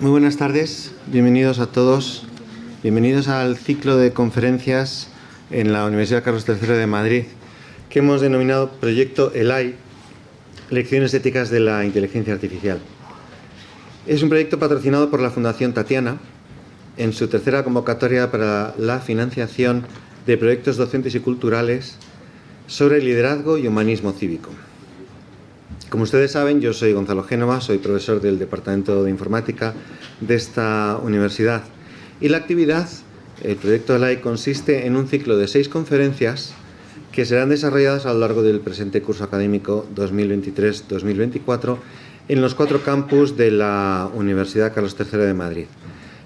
Muy buenas tardes, bienvenidos a todos, bienvenidos al ciclo de conferencias en la Universidad Carlos III de Madrid, que hemos denominado Proyecto ELAI, Lecciones Éticas de la Inteligencia Artificial. Es un proyecto patrocinado por la Fundación Tatiana en su tercera convocatoria para la financiación de proyectos docentes y culturales sobre liderazgo y humanismo cívico. Como ustedes saben, yo soy Gonzalo Génova, soy profesor del Departamento de Informática de esta universidad. Y la actividad, el proyecto ELAI, consiste en un ciclo de 6 conferencias que serán desarrolladas a lo largo del presente curso académico 2023-2024 en los 4 campus de la Universidad Carlos III de Madrid.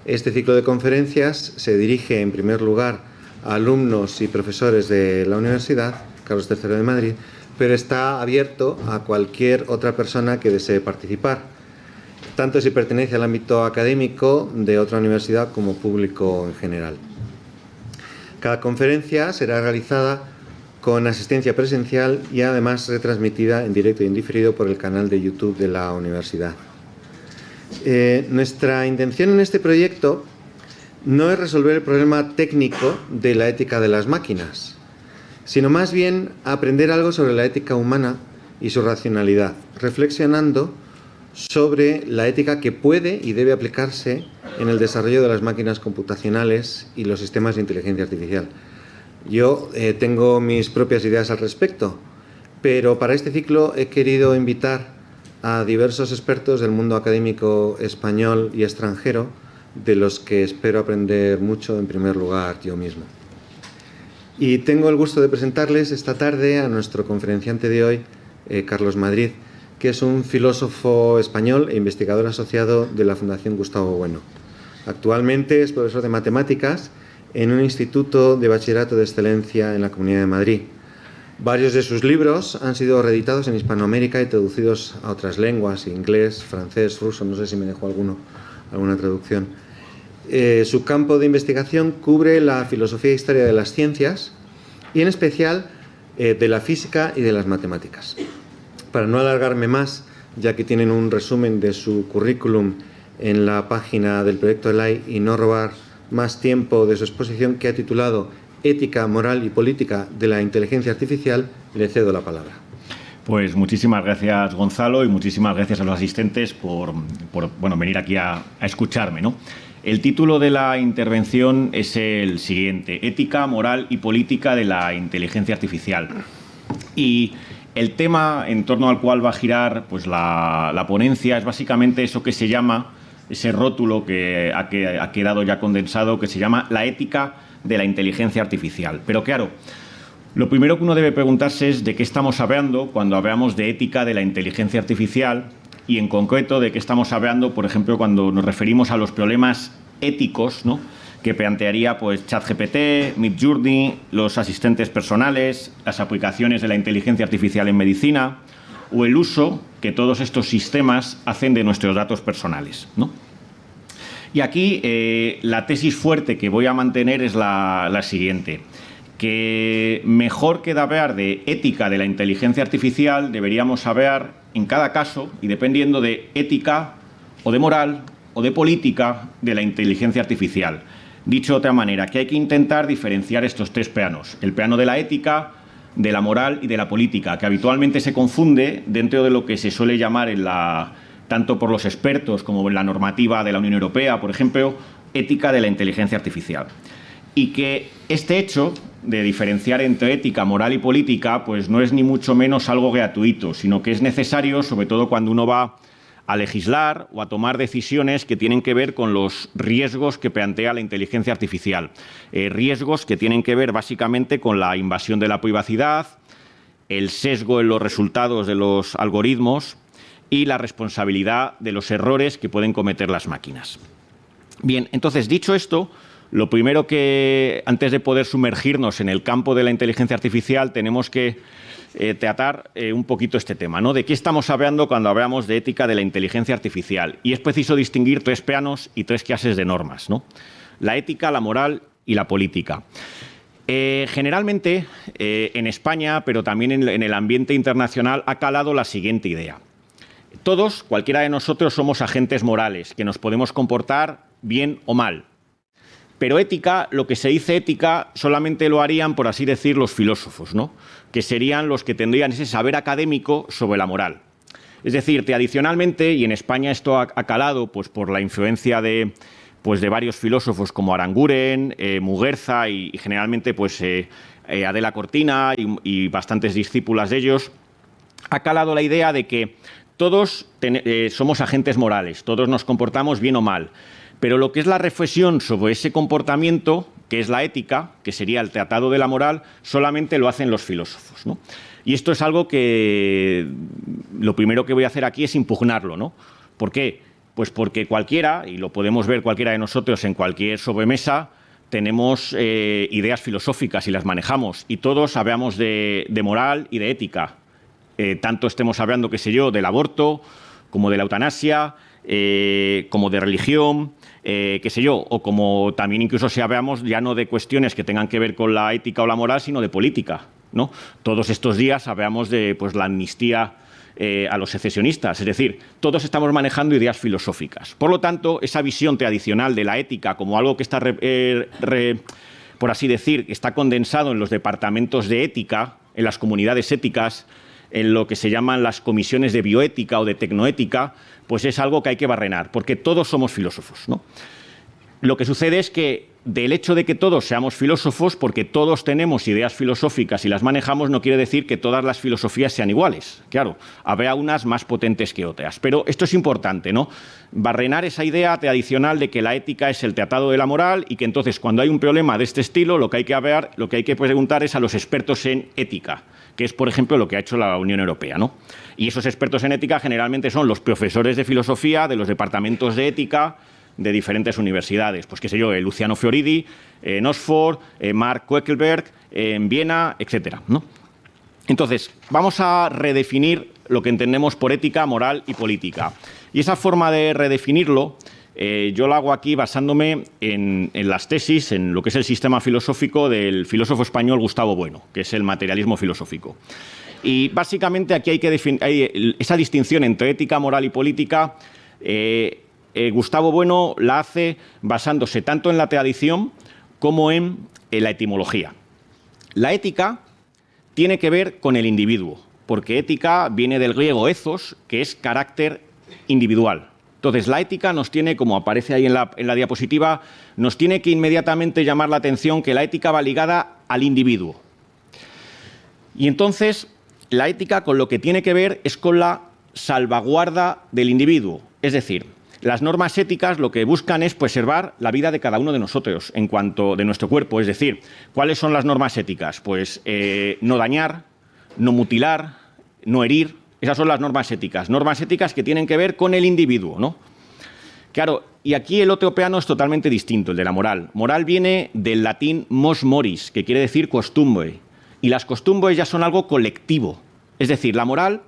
Este ciclo de conferencias se dirige, en primer lugar, a alumnos y profesores de la Universidad Carlos III de Madrid, pero está abierto a cualquier otra persona que desee participar, tanto si pertenece al ámbito académico de otra universidad como público en general. Cada conferencia será realizada con asistencia presencial y además retransmitida en directo y en diferido por el canal de YouTube de la universidad. Nuestra intención en este proyecto no es resolver el problema técnico de la ética de las máquinas, sino más bien aprender algo sobre la ética humana y su racionalidad, reflexionando sobre la ética que puede y debe aplicarse en el desarrollo de las máquinas computacionales y los sistemas de inteligencia artificial. Yo tengo mis propias ideas al respecto, pero para este ciclo he querido invitar a diversos expertos del mundo académico español y extranjero, de los que espero aprender mucho, en primer lugar, yo mismo. Y tengo el gusto de presentarles esta tarde a nuestro conferenciante de hoy, Carlos Madrid, que es un filósofo español e investigador asociado de la Fundación Gustavo Bueno. Actualmente es profesor de matemáticas en un instituto de bachillerato de excelencia en la Comunidad de Madrid. Varios de sus libros han sido reeditados en Hispanoamérica y traducidos a otras lenguas, inglés, francés, ruso, no sé si me dejó alguna traducción. Su campo de investigación cubre la filosofía e historia de las ciencias y en especial de la física y de las matemáticas. Para no alargarme más, ya que tienen un resumen de su currículum en la página del proyecto ELAI y no robar más tiempo de su exposición, que ha titulado Ética, Moral y Política de la Inteligencia Artificial, le cedo la palabra. Pues muchísimas gracias, Gonzalo, y muchísimas gracias a los asistentes por venir aquí a escucharme, ¿no? El título de la intervención es el siguiente: Ética, Moral y Política de la Inteligencia Artificial. Y el tema en torno al cual va a girar pues, la ponencia es básicamente eso que se llama, ese rótulo que ha quedado ya condensado, que se llama la ética de la inteligencia artificial. Pero claro, lo primero que uno debe preguntarse es de qué estamos hablando cuando hablamos de ética de la inteligencia artificial, y en concreto de qué estamos hablando, por ejemplo, cuando nos referimos a los problemas éticos, ¿no?, que plantearía pues, ChatGPT, Midjourney, los asistentes personales, las aplicaciones de la inteligencia artificial en medicina o el uso que todos estos sistemas hacen de nuestros datos personales, ¿no? Y aquí la tesis fuerte que voy a mantener es la siguiente: que mejor que hablar de ética de la inteligencia artificial, deberíamos hablar en cada caso, y dependiendo de ética o de moral o de política de la inteligencia artificial. Dicho de otra manera, que hay que intentar diferenciar estos 3 planos: el plano de la ética, de la moral y de la política, que habitualmente se confunde dentro de lo que se suele llamar tanto por los expertos como en la normativa de la Unión Europea, por ejemplo, ética de la inteligencia artificial. Y que este hecho de diferenciar entre ética, moral y política pues no es ni mucho menos algo gratuito, sino que es necesario, sobre todo cuando uno va a legislar o a tomar decisiones que tienen que ver con los riesgos que plantea la inteligencia artificial. Riesgos que tienen que ver básicamente con la invasión de la privacidad, el sesgo en los resultados de los algoritmos y la responsabilidad de los errores que pueden cometer las máquinas. Bien, entonces, dicho esto, lo primero que, antes de poder sumergirnos en el campo de la inteligencia artificial, tenemos que tratar un poquito este tema, ¿no? ¿De qué estamos hablando cuando hablamos de ética de la inteligencia artificial? Y es preciso distinguir 3 planos y 3 clases de normas, ¿no? La ética, la moral y la política. Generalmente, en España, pero también en el ambiente internacional, ha calado la siguiente idea: Todos, cualquiera de nosotros, somos agentes morales, que nos podemos comportar bien o mal. Pero ética, lo que se dice ética, solamente lo harían, por así decir, los filósofos, ¿no? Que serían los que tendrían ese saber académico sobre la moral. Es decir, tradicionalmente, y en España esto ha calado pues, por la influencia de varios filósofos como Aranguren, Muguerza y generalmente pues, Adela Cortina y bastantes discípulas de ellos, ha calado la idea de que todos somos agentes morales, todos nos comportamos bien o mal. Pero lo que es la reflexión sobre ese comportamiento, que es la ética, que sería el tratado de la moral, solamente lo hacen los filósofos, ¿no? Y esto es algo que lo primero que voy a hacer aquí es impugnarlo, ¿no? ¿Por qué? Pues porque cualquiera, y lo podemos ver cualquiera de nosotros en cualquier sobremesa, tenemos ideas filosóficas y las manejamos. Y todos hablamos de moral y de ética. Tanto estemos hablando, qué sé yo, del aborto, como de la eutanasia, como de religión, qué sé yo, o como también incluso si hablamos ya no de cuestiones que tengan que ver con la ética o la moral, sino de política, ¿no? Todos estos días hablamos de pues, la amnistía a los secesionistas, es decir, todos estamos manejando ideas filosóficas. Por lo tanto, esa visión tradicional de la ética como algo que está, por así decir, está condensado en los departamentos de ética, en las comunidades éticas, en lo que se llaman las comisiones de bioética o de tecnoética, pues es algo que hay que barrenar, porque todos somos filósofos, ¿no? Lo que sucede es que del hecho de que todos seamos filósofos, porque todos tenemos ideas filosóficas y las manejamos, no quiere decir que todas las filosofías sean iguales. Claro, habrá unas más potentes que otras. Pero esto es importante, ¿no? Barrenar esa idea tradicional de que la ética es el tratado de la moral y que entonces cuando hay un problema de este estilo, lo que hay que preguntar es a los expertos en ética, que es, por ejemplo, lo que ha hecho la Unión Europea, ¿no? Y esos expertos en ética generalmente son los profesores de filosofía de los departamentos de ética de diferentes universidades. Pues qué sé yo, Luciano Fioridi, en Oxford, Mark Queckelberg, en Viena, etcétera, ¿no? Entonces, vamos a redefinir lo que entendemos por ética, moral y política. Y esa forma de redefinirlo, yo lo hago aquí basándome en las tesis, en lo que es el sistema filosófico del filósofo español Gustavo Bueno, que es el materialismo filosófico. Y básicamente aquí hay que definir esa distinción entre ética, moral y política. Gustavo Bueno la hace basándose tanto en la tradición como en la etimología. La ética tiene que ver con el individuo, porque ética viene del griego ethos, que es carácter individual. Entonces, la ética nos tiene, como aparece ahí en la diapositiva, nos tiene que inmediatamente llamar la atención que la ética va ligada al individuo. Y entonces, la ética con lo que tiene que ver es con la salvaguarda del individuo. Es decir, las normas éticas lo que buscan es preservar la vida de cada uno de nosotros en cuanto de nuestro cuerpo. Es decir, ¿cuáles son las normas éticas? Pues no dañar, no mutilar, no herir. Esas son las normas éticas que tienen que ver con el individuo, ¿no? Claro, y aquí el otro plano es totalmente distinto, el de la moral. Moral viene del latín mos moris, que quiere decir costumbre. Y las costumbres ya son algo colectivo. Es decir, la moral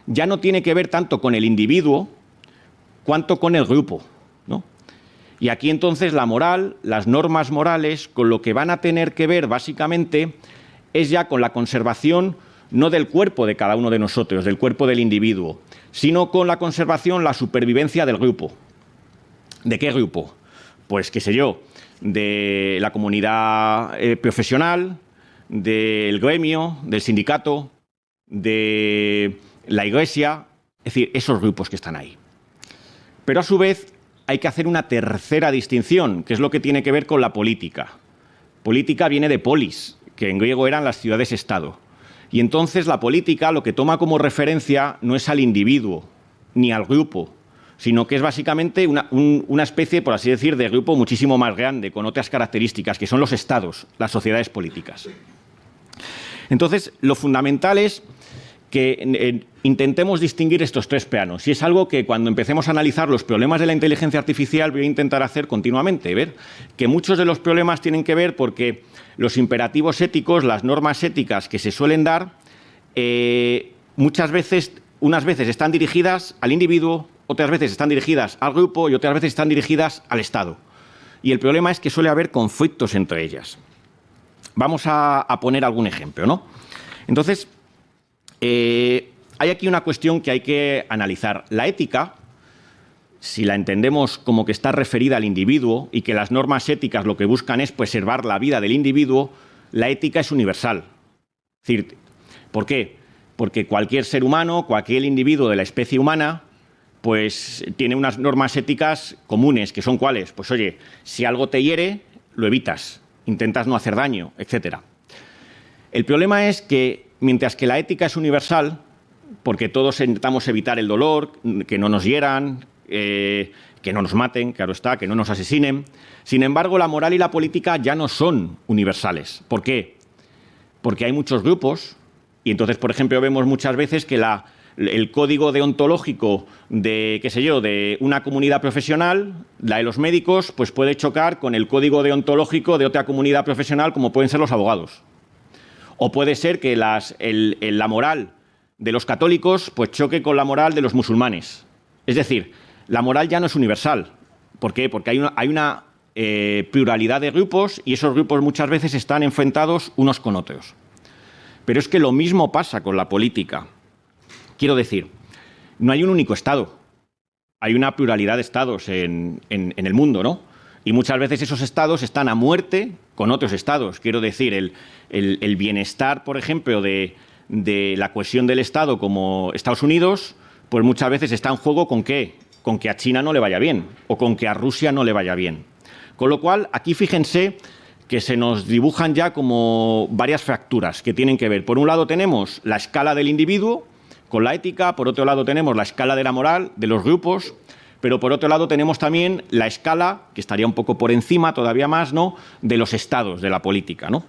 ya no tiene que ver tanto con el individuo cuanto con el grupo, ¿no? Y aquí entonces la moral, las normas morales, con lo que van a tener que ver básicamente es ya con la conservación no del cuerpo de cada uno de nosotros, del cuerpo del individuo, sino con la conservación, la supervivencia del grupo. ¿De qué grupo? Pues, qué sé yo, de la comunidad profesional, del gremio, del sindicato, de la iglesia, es decir, esos grupos que están ahí. Pero a su vez hay que hacer una tercera distinción, que es lo que tiene que ver con la política. Política viene de polis, que en griego eran las ciudades-estado. Y entonces la política lo que toma como referencia no es al individuo ni al grupo, sino que es básicamente una especie, por así decir, de grupo muchísimo más grande, con otras características, que son los estados, las sociedades políticas. Entonces, lo fundamental es que intentemos distinguir estos tres planos. Y es algo que cuando empecemos a analizar los problemas de la inteligencia artificial voy a intentar hacer continuamente, ver que muchos de los problemas tienen que ver porque los imperativos éticos, las normas éticas que se suelen dar, unas veces están dirigidas al individuo, otras veces están dirigidas al grupo y otras veces están dirigidas al Estado. Y el problema es que suele haber conflictos entre ellas. Vamos a poner algún ejemplo, ¿no? Entonces, hay aquí una cuestión que hay que analizar. La ética, si la entendemos como que está referida al individuo y que las normas éticas lo que buscan es preservar la vida del individuo, la ética es universal. Es decir, ¿por qué? Porque cualquier ser humano, cualquier individuo de la especie humana, pues tiene unas normas éticas comunes, que son ¿cuáles? Pues oye, si algo te hiere, lo evitas, intentas no hacer daño, etc. El problema es que, mientras que la ética es universal, porque todos intentamos evitar el dolor, que no nos hieran, que no nos maten, claro está, que no nos asesinen. Sin embargo, la moral y la política ya no son universales. ¿Por qué? Porque hay muchos grupos y entonces, por ejemplo, vemos muchas veces que el código deontológico de, qué sé yo, de una comunidad profesional, la de los médicos, pues puede chocar con el código deontológico de otra comunidad profesional, como pueden ser los abogados. O puede ser que la moral de los católicos pues choque con la moral de los musulmanes. Es decir, la moral ya no es universal. ¿Por qué? Porque hay una pluralidad de grupos y esos grupos muchas veces están enfrentados unos con otros. Pero es que lo mismo pasa con la política. Quiero decir, no hay un único Estado. Hay una pluralidad de Estados en el mundo, ¿no? Y muchas veces esos Estados están a muerte con otros Estados. Quiero decir, el bienestar, por ejemplo, de la cohesión del Estado como Estados Unidos, pues muchas veces está en juego ¿con qué? Con que a China no le vaya bien o con que a Rusia no le vaya bien. Con lo cual, aquí fíjense que se nos dibujan ya como varias fracturas que tienen que ver. Por un lado tenemos la escala del individuo con la ética, por otro lado tenemos la escala de la moral, de los grupos, pero por otro lado tenemos también la escala, que estaría un poco por encima, todavía más, ¿no?, de los estados, de la política, ¿no?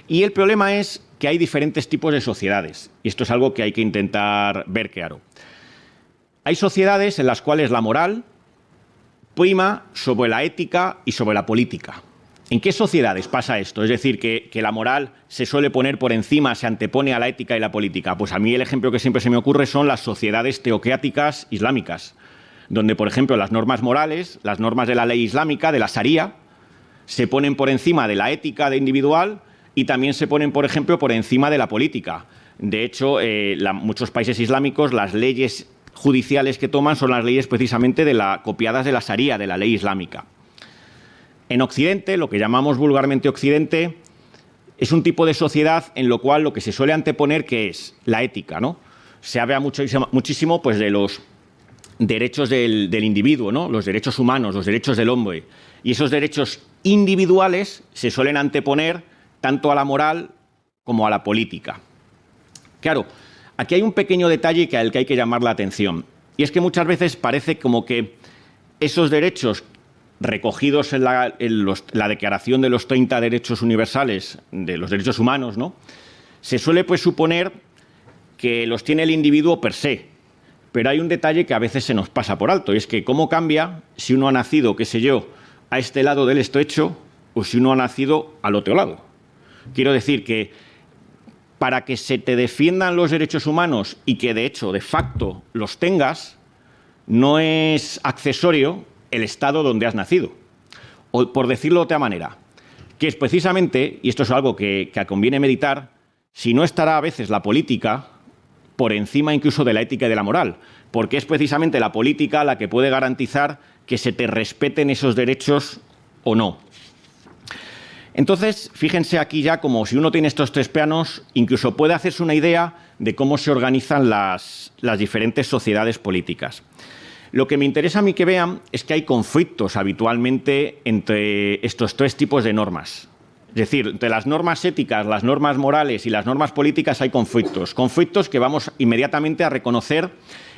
Y el problema es que hay diferentes tipos de sociedades, y esto es algo que hay que intentar ver claro. Hay sociedades en las cuales la moral prima sobre la ética y sobre la política. ¿En qué sociedades pasa esto? Es decir, que la moral se suele poner por encima, se antepone a la ética y la política. Pues a mí el ejemplo que siempre se me ocurre son las sociedades teocráticas islámicas, donde, por ejemplo, las normas morales, las normas de la ley islámica, de la Sharia, se ponen por encima de la ética de individual y también se ponen, por ejemplo, por encima de la política. De hecho, muchos países islámicos, las leyes judiciales que toman son las leyes precisamente copiadas de la Sharia, de la ley islámica. En Occidente, lo que llamamos vulgarmente Occidente, es un tipo de sociedad en lo cual lo que se suele anteponer que es la ética, ¿no? Se habla muchísimo pues, de los derechos del individuo, ¿no?, los derechos humanos, los derechos del hombre. Y esos derechos individuales se suelen anteponer tanto a la moral como a la política. Claro, aquí hay un pequeño detalle al que hay que llamar la atención. Y es que muchas veces parece como que esos derechos recogidos en la Declaración de los 30 Derechos Universales de los Derechos Humanos, ¿no?, se suele pues suponer que los tiene el individuo per se. Pero hay un detalle que a veces se nos pasa por alto, y es que cómo cambia si uno ha nacido, qué sé yo, a este lado del estrecho o si uno ha nacido al otro lado. Quiero decir que para que se te defiendan los derechos humanos y que de hecho, de facto, los tengas, no es accesorio el estado donde has nacido. O, por decirlo de otra manera, que es precisamente, y esto es algo que conviene meditar, si no estará a veces la política por encima incluso de la ética y de la moral, porque es precisamente la política la que puede garantizar que se te respeten esos derechos o no. Entonces, fíjense aquí ya como si uno tiene estos tres planos, incluso puede hacerse una idea de cómo se organizan las diferentes sociedades políticas. Lo que me interesa a mí que vean es que hay conflictos habitualmente entre estos tres tipos de normas. Es decir, entre las normas éticas, las normas morales y las normas políticas hay conflictos. Conflictos que vamos inmediatamente a reconocer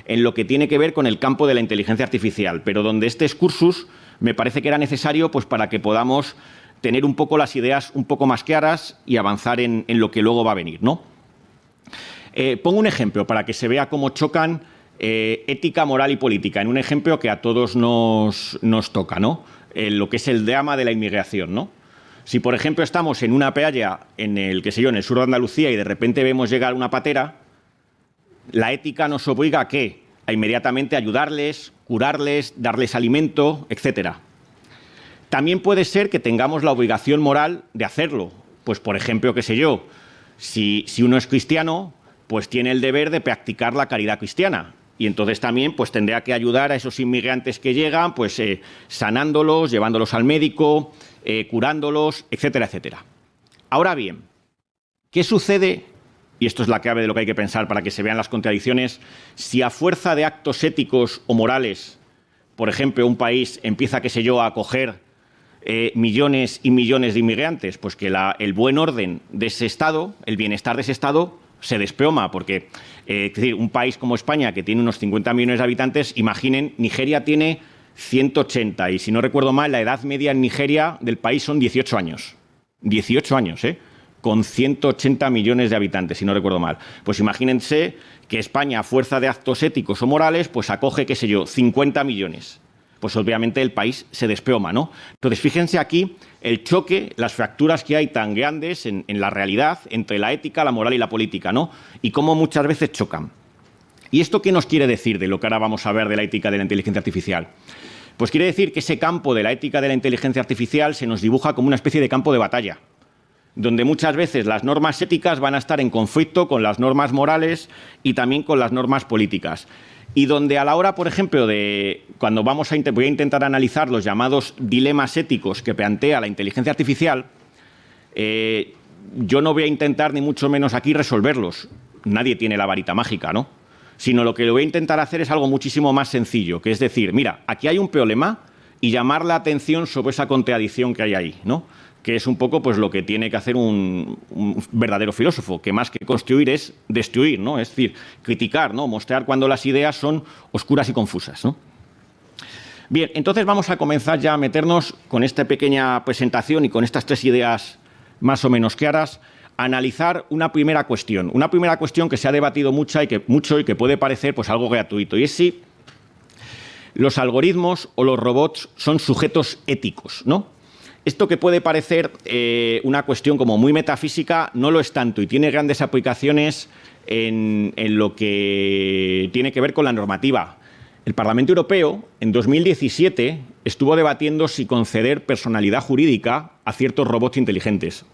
en lo que tiene que ver con el campo de la inteligencia artificial, pero donde este excursus me parece que era necesario pues, para que podamos tener un poco las ideas un poco más claras y avanzar en lo que luego va a venir, ¿no? Pongo un ejemplo para que se vea cómo chocan ética, moral y política, en un ejemplo que a todos nos toca, ¿no? Lo que es el drama de la inmigración, ¿no? Si, por ejemplo, estamos en una playa en el sur de Andalucía y de repente vemos llegar una patera, la ética nos obliga a ¿qué? A inmediatamente ayudarles, curarles, darles alimento, etcétera. También puede ser que tengamos la obligación moral de hacerlo. Pues, por ejemplo, qué sé yo, si uno es cristiano, pues tiene el deber de practicar la caridad cristiana. Y entonces también pues tendrá que ayudar a esos inmigrantes que llegan, pues sanándolos, llevándolos al médico, curándolos, etcétera, etcétera. Ahora bien, ¿qué sucede? Y esto es la clave de lo que hay que pensar para que se vean las contradicciones. Si a fuerza de actos éticos o morales, por ejemplo, un país empieza, qué sé yo, a acoger millones y millones de inmigrantes, pues que el buen orden de ese Estado, el bienestar de ese Estado, se desploma, porque es decir, un país como España, que tiene unos 50 millones de habitantes, imaginen, Nigeria tiene 180, y si no recuerdo mal, la edad media en Nigeria del país son 18 años. 18 años, con 180 millones de habitantes, si no recuerdo mal. Pues imagínense que España, a fuerza de actos éticos o morales, pues acoge, qué sé yo, 50 millones. Pues obviamente el país se desploma, ¿no? Entonces, fíjense aquí el choque, las fracturas que hay tan grandes en la realidad entre la ética, la moral y la política, ¿no? Y cómo muchas veces chocan. ¿Y esto qué nos quiere decir de lo que ahora vamos a ver de la ética de la inteligencia artificial? Pues quiere decir que ese campo de la ética de la inteligencia artificial se nos dibuja como una especie de campo de batalla, donde muchas veces las normas éticas van a estar en conflicto con las normas morales y también con las normas políticas. Y donde a la hora, por ejemplo, de cuando voy a intentar analizar los llamados dilemas éticos que plantea la inteligencia artificial, yo no voy a intentar ni mucho menos aquí resolverlos. Nadie tiene la varita mágica, ¿no? Sino lo que voy a intentar hacer es algo muchísimo más sencillo, que es decir, mira, aquí hay un problema y llamar la atención sobre esa contradicción que hay ahí, ¿no? Que es un poco pues lo que tiene que hacer un verdadero filósofo, que más que construir es destruir, ¿no? Es decir, criticar, ¿no? Mostrar cuando las ideas son oscuras y confusas, ¿no? Bien, entonces vamos a comenzar ya a meternos con esta pequeña presentación y con estas tres ideas más o menos claras, a analizar una primera cuestión que se ha debatido mucho y que puede parecer pues algo gratuito, y es si los algoritmos o los robots son sujetos éticos, ¿no? Esto que puede parecer una cuestión como muy metafísica, no lo es tanto y tiene grandes aplicaciones en lo que tiene que ver con la normativa. El Parlamento Europeo, en 2017, estuvo debatiendo si conceder personalidad jurídica a ciertos robots inteligentes.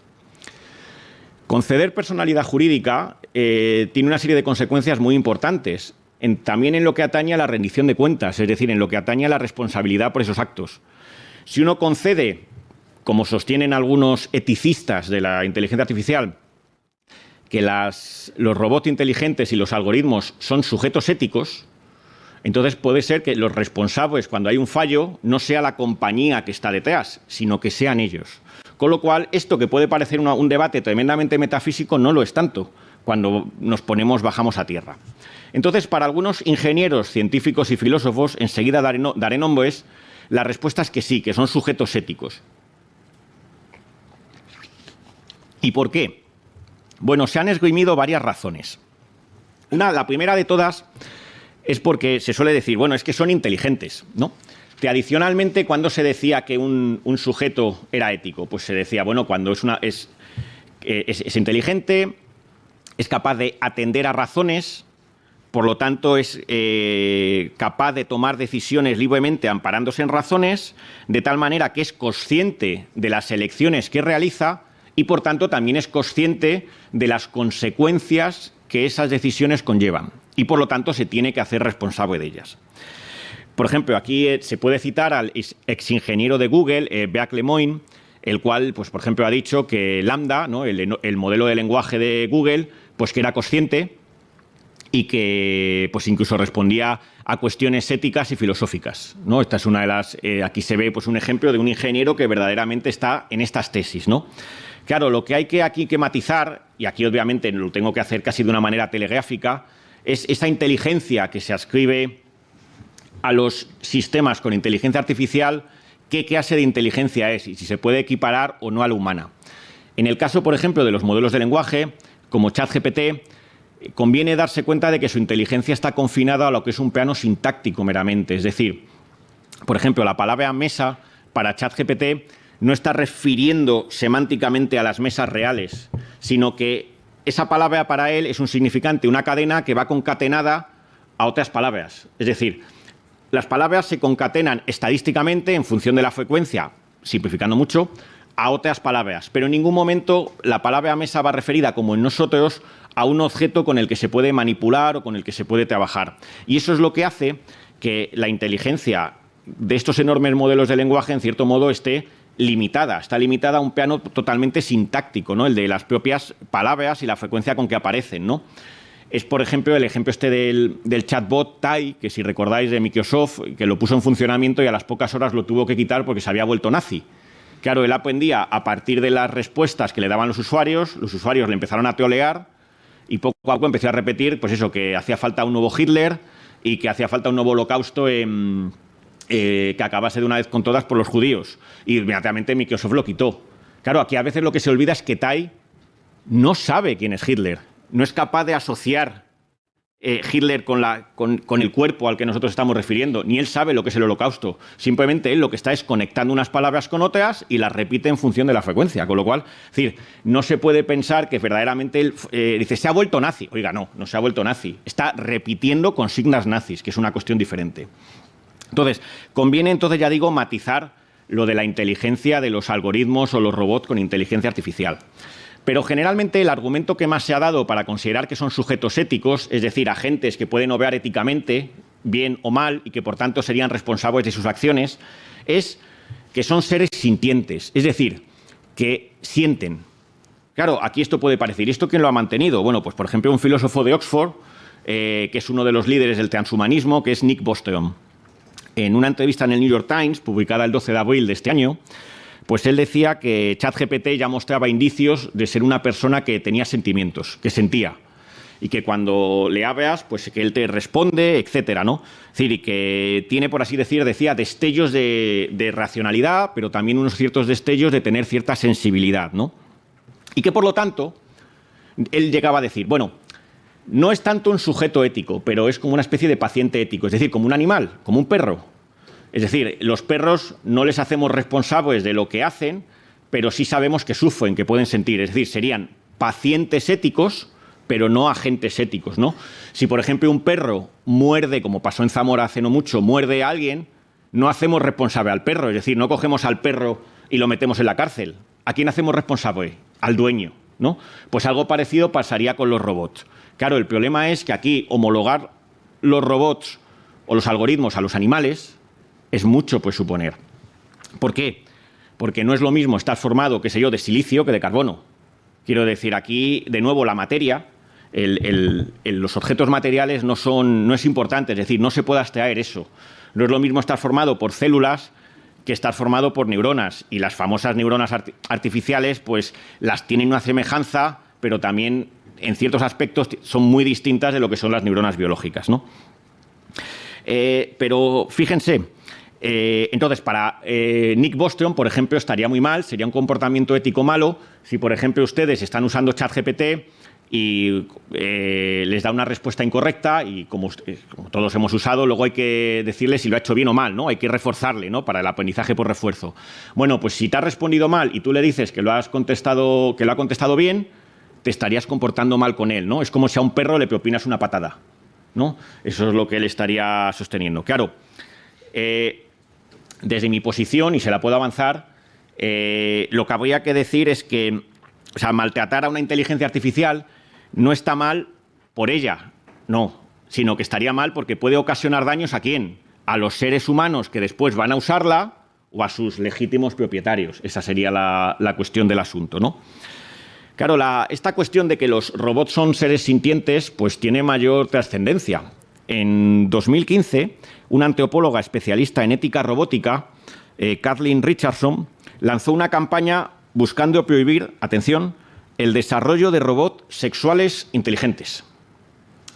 Conceder personalidad jurídica tiene una serie de consecuencias muy importantes, también en lo que atañe a la rendición de cuentas, es decir, en lo que atañe a la responsabilidad por esos actos. Si uno concede, como sostienen algunos eticistas de la inteligencia artificial, que los robots inteligentes y los algoritmos son sujetos éticos, entonces puede ser que los responsables, cuando hay un fallo, no sea la compañía que está detrás, sino que sean ellos. Con lo cual, esto que puede parecer un debate tremendamente metafísico, no lo es tanto cuando bajamos a tierra. Entonces, para algunos ingenieros, científicos y filósofos, enseguida daré nombres, la respuesta es que sí, que son sujetos éticos. ¿Y por qué? Bueno, se han esgrimido varias razones. La primera de todas es porque se suele decir, bueno, es que son inteligentes, ¿no? Tradicionalmente, ¿cuándo se decía que un sujeto era ético? Pues se decía, bueno, cuando es inteligente, es capaz de atender a razones, por lo tanto es capaz de tomar decisiones libremente amparándose en razones, de tal manera que es consciente de las elecciones que realiza y, por tanto, también es consciente de las consecuencias que esas decisiones conllevan y, por lo tanto, se tiene que hacer responsable de ellas. Por ejemplo, aquí se puede citar al exingeniero de Google, Beck Lemoine, el cual, pues, por ejemplo, ha dicho que Lambda, ¿no? el modelo de lenguaje de Google, pues que era consciente y que pues incluso respondía a cuestiones éticas y filosóficas, ¿no? Esta es una de las... aquí se ve pues un ejemplo de un ingeniero que verdaderamente está en estas tesis, ¿no? Claro, lo que hay que matizar, y aquí obviamente lo tengo que hacer casi de una manera telegráfica, es esa inteligencia que se ascribe a los sistemas con inteligencia artificial, qué clase de inteligencia es y si se puede equiparar o no a la humana. En el caso, por ejemplo, de los modelos de lenguaje, como ChatGPT, conviene darse cuenta de que su inteligencia está confinada a lo que es un plano sintáctico meramente. Es decir, por ejemplo, la palabra mesa para ChatGPT no está refiriendo semánticamente a las mesas reales, sino que esa palabra para él es un significante, una cadena que va concatenada a otras palabras. Es decir, las palabras se concatenan estadísticamente en función de la frecuencia, simplificando mucho, a otras palabras, pero en ningún momento la palabra mesa va referida, como en nosotros, a un objeto con el que se puede manipular o con el que se puede trabajar. Y eso es lo que hace que la inteligencia de estos enormes modelos de lenguaje, en cierto modo, esté limitada. Está limitada a un plano totalmente sintáctico, ¿no? El de las propias palabras y la frecuencia con que aparecen, ¿no? Es, por ejemplo, el ejemplo este del chatbot Tai, que si recordáis de Microsoft, que lo puso en funcionamiento y a las pocas horas lo tuvo que quitar porque se había vuelto nazi. Claro, él aprendía a partir de las respuestas que le daban los usuarios le empezaron a trolear y poco a poco empezó a repetir, pues eso, que hacía falta un nuevo Hitler y que hacía falta un nuevo holocausto que acabase de una vez con todas por los judíos. Y inmediatamente Microsoft lo quitó. Claro, aquí a veces lo que se olvida es que Tai no sabe quién es Hitler, no es capaz de asociar Hitler con el cuerpo al que nosotros estamos refiriendo, ni él sabe lo que es el holocausto. Simplemente él lo que está es conectando unas palabras con otras y las repite en función de la frecuencia. Con lo cual, es decir, no se puede pensar que verdaderamente él dice, se ha vuelto nazi. Oiga, no se ha vuelto nazi. Está repitiendo consignas nazis, que es una cuestión diferente. Entonces, conviene, ya digo, matizar lo de la inteligencia de los algoritmos o los robots con inteligencia artificial. Pero generalmente el argumento que más se ha dado para considerar que son sujetos éticos, es decir, agentes que pueden obrar éticamente, bien o mal, y que por tanto serían responsables de sus acciones, es que son seres sintientes, es decir, que sienten. Claro, aquí esto puede parecer, ¿y esto quién lo ha mantenido? Bueno, pues por ejemplo un filósofo de Oxford, que es uno de los líderes del transhumanismo, que es Nick Bostrom. En una entrevista en el New York Times, publicada el 12 de abril de este año, pues él decía que ChatGPT ya mostraba indicios de ser una persona que tenía sentimientos, que sentía. Y que cuando le hablas, pues que él te responde, etcétera, ¿no? Es decir, y que tiene, por así decir, decía, destellos de racionalidad, pero también unos ciertos destellos de tener cierta sensibilidad, ¿no? Y que, por lo tanto, él llegaba a decir, bueno, no es tanto un sujeto ético, pero es como una especie de paciente ético, es decir, como un animal, como un perro. Es decir, los perros no les hacemos responsables de lo que hacen, pero sí sabemos que sufren, que pueden sentir. Es decir, serían pacientes éticos, pero no agentes éticos, ¿no? Si, por ejemplo, un perro muerde, como pasó en Zamora hace no mucho, muerde a alguien, no hacemos responsable al perro. Es decir, no cogemos al perro y lo metemos en la cárcel. ¿A quién hacemos responsable? Al dueño, ¿no? Pues algo parecido pasaría con los robots. Claro, el problema es que aquí homologar los robots o los algoritmos a los animales es mucho, pues, suponer. ¿Por qué? Porque no es lo mismo estar formado, qué sé yo, de silicio que de carbono. Quiero decir, aquí, de nuevo, la materia, los objetos materiales no es importante, es decir, no se puede extraer eso. No es lo mismo estar formado por células que estar formado por neuronas. Y las famosas neuronas artificiales, pues, las tienen una semejanza, pero también, en ciertos aspectos, son muy distintas de lo que son las neuronas biológicas, ¿no? Pero, fíjense, entonces, para Nick Bostrom, por ejemplo, estaría muy mal, sería un comportamiento ético malo si, por ejemplo, ustedes están usando ChatGPT y les da una respuesta incorrecta y como todos hemos usado, luego hay que decirle si lo ha hecho bien o mal, ¿no? Hay que reforzarle, ¿no? Para el aprendizaje por refuerzo. Bueno, pues si te ha respondido mal y tú le dices que lo ha contestado bien, te estarías comportando mal con él, ¿no? Es como si a un perro le propinas una patada, ¿no? Eso es lo que él estaría sosteniendo. Claro, desde mi posición, y se la puedo avanzar, lo que habría que decir es que, o sea, maltratar a una inteligencia artificial no está mal por ella, no, sino que estaría mal porque puede ocasionar daños ¿a quién? A los seres humanos que después van a usarla o a sus legítimos propietarios. Esa sería la cuestión del asunto, ¿no? Claro, esta cuestión de que los robots son seres sintientes, pues tiene mayor trascendencia. En 2015, una antropóloga especialista en ética robótica, Kathleen Richardson, lanzó una campaña buscando prohibir, atención, el desarrollo de robots sexuales inteligentes.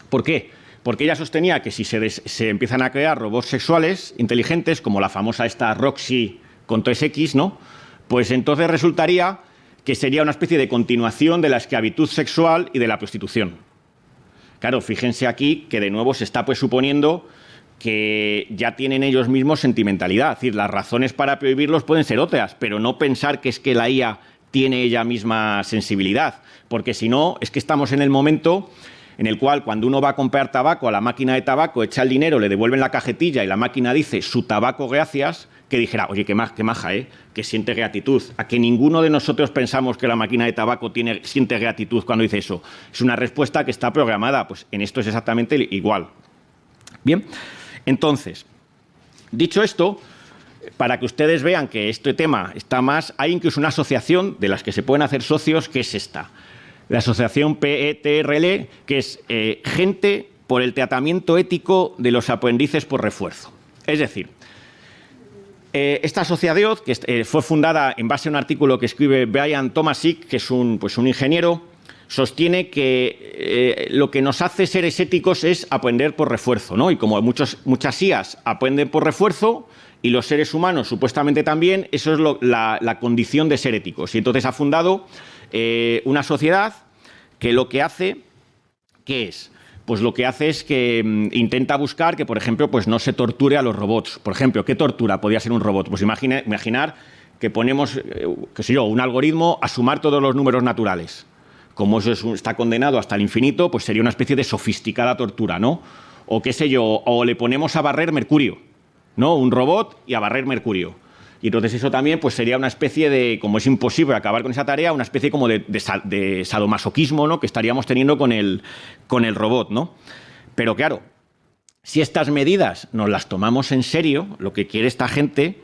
¿Por qué? Porque ella sostenía que si se empiezan a crear robots sexuales inteligentes, como la famosa esta Roxy con 3X, ¿no? Pues entonces resultaría que sería una especie de continuación de la esclavitud sexual y de la prostitución. Claro, fíjense aquí que de nuevo se está pues suponiendo que ya tienen ellos mismos sentimentalidad. Es decir, las razones para prohibirlos pueden ser otras, pero no pensar que es que la IA tiene ella misma sensibilidad, porque si no, es que estamos en el momento en el cual cuando uno va a comprar tabaco a la máquina de tabaco, echa el dinero, le devuelven la cajetilla y la máquina dice su tabaco gracias, que dijera, oye, qué maja, que siente gratitud. A que ninguno de nosotros pensamos que la máquina de tabaco siente gratitud cuando dice eso. Es una respuesta que está programada. Pues en esto es exactamente igual. Bien, entonces, dicho esto, para que ustedes vean que este tema está más, hay incluso una asociación de las que se pueden hacer socios, que es esta. La asociación PETRL, que es Gente por el Tratamiento Ético de los Aprendices por Refuerzo. Es decir, esta asociación, que fue fundada en base a un artículo que escribe Brian Tomasic, que es un ingeniero, sostiene que lo que nos hace seres éticos es aprender por refuerzo, ¿no? Y como muchas IAs aprenden por refuerzo, y los seres humanos supuestamente también, eso es la condición de ser éticos. Y entonces ha fundado una sociedad que lo que hace, ¿qué es? Pues lo que hace es que intenta buscar que, por ejemplo, pues no se torture a los robots. Por ejemplo, ¿qué tortura podría ser un robot? Pues imaginar que ponemos, qué sé yo, un algoritmo a sumar todos los números naturales. Como eso está condenado hasta el infinito, pues sería una especie de sofisticada tortura, ¿no? O qué sé yo, o le ponemos a barrer mercurio, ¿no? Un robot y a barrer mercurio. Y entonces eso también pues sería una especie de, como es imposible acabar con esa tarea, una especie como de sadomasoquismo, ¿no? Que estaríamos teniendo con el robot, ¿no? Pero claro, si estas medidas nos las tomamos en serio, lo que quiere esta gente,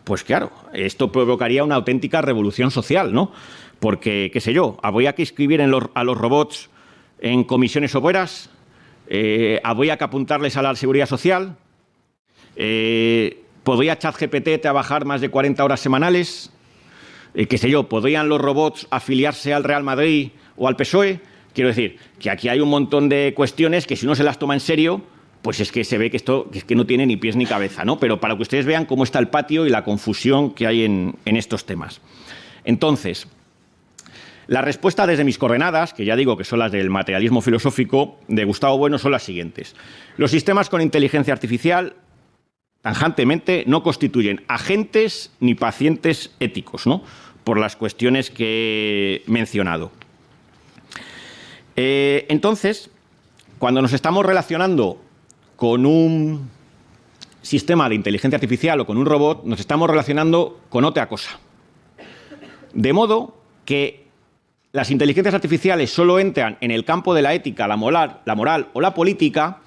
pues claro, esto provocaría una auténtica revolución social, ¿no? Porque, qué sé yo, ¿habría que inscribir a los robots en comisiones obreras? ¿Habría que apuntarles a la seguridad social? ¿Podría ChatGPT trabajar más de 40 horas semanales? ¿Qué sé yo? ¿Podrían los robots afiliarse al Real Madrid o al PSOE? Quiero decir, que aquí hay un montón de cuestiones que si uno se las toma en serio, pues es que se ve que esto es que no tiene ni pies ni cabeza, ¿no? Pero para que ustedes vean cómo está el patio y la confusión que hay en estos temas. Entonces, la respuesta desde mis coordenadas, que ya digo que son las del materialismo filosófico de Gustavo Bueno, son las siguientes. Los sistemas con inteligencia artificial tangentemente no constituyen agentes ni pacientes éticos, ¿no? Por las cuestiones que he mencionado. Entonces, cuando nos estamos relacionando con un sistema de inteligencia artificial o con un robot, nos estamos relacionando con otra cosa. De modo que las inteligencias artificiales solo entran en el campo de la ética, la moral o la política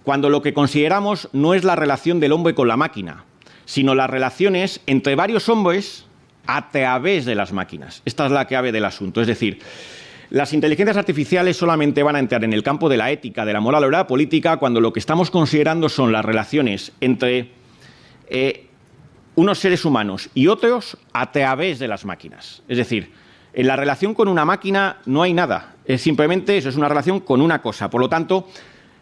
cuando lo que consideramos no es la relación del hombre con la máquina, sino las relaciones entre varios hombres a través de las máquinas. Esta es la clave del asunto. Es decir, las inteligencias artificiales solamente van a entrar en el campo de la ética, de la moral o la política cuando lo que estamos considerando son las relaciones entre unos seres humanos y otros a través de las máquinas. Es decir, en la relación con una máquina no hay nada. Es simplemente eso, es una relación con una cosa. Por lo tanto,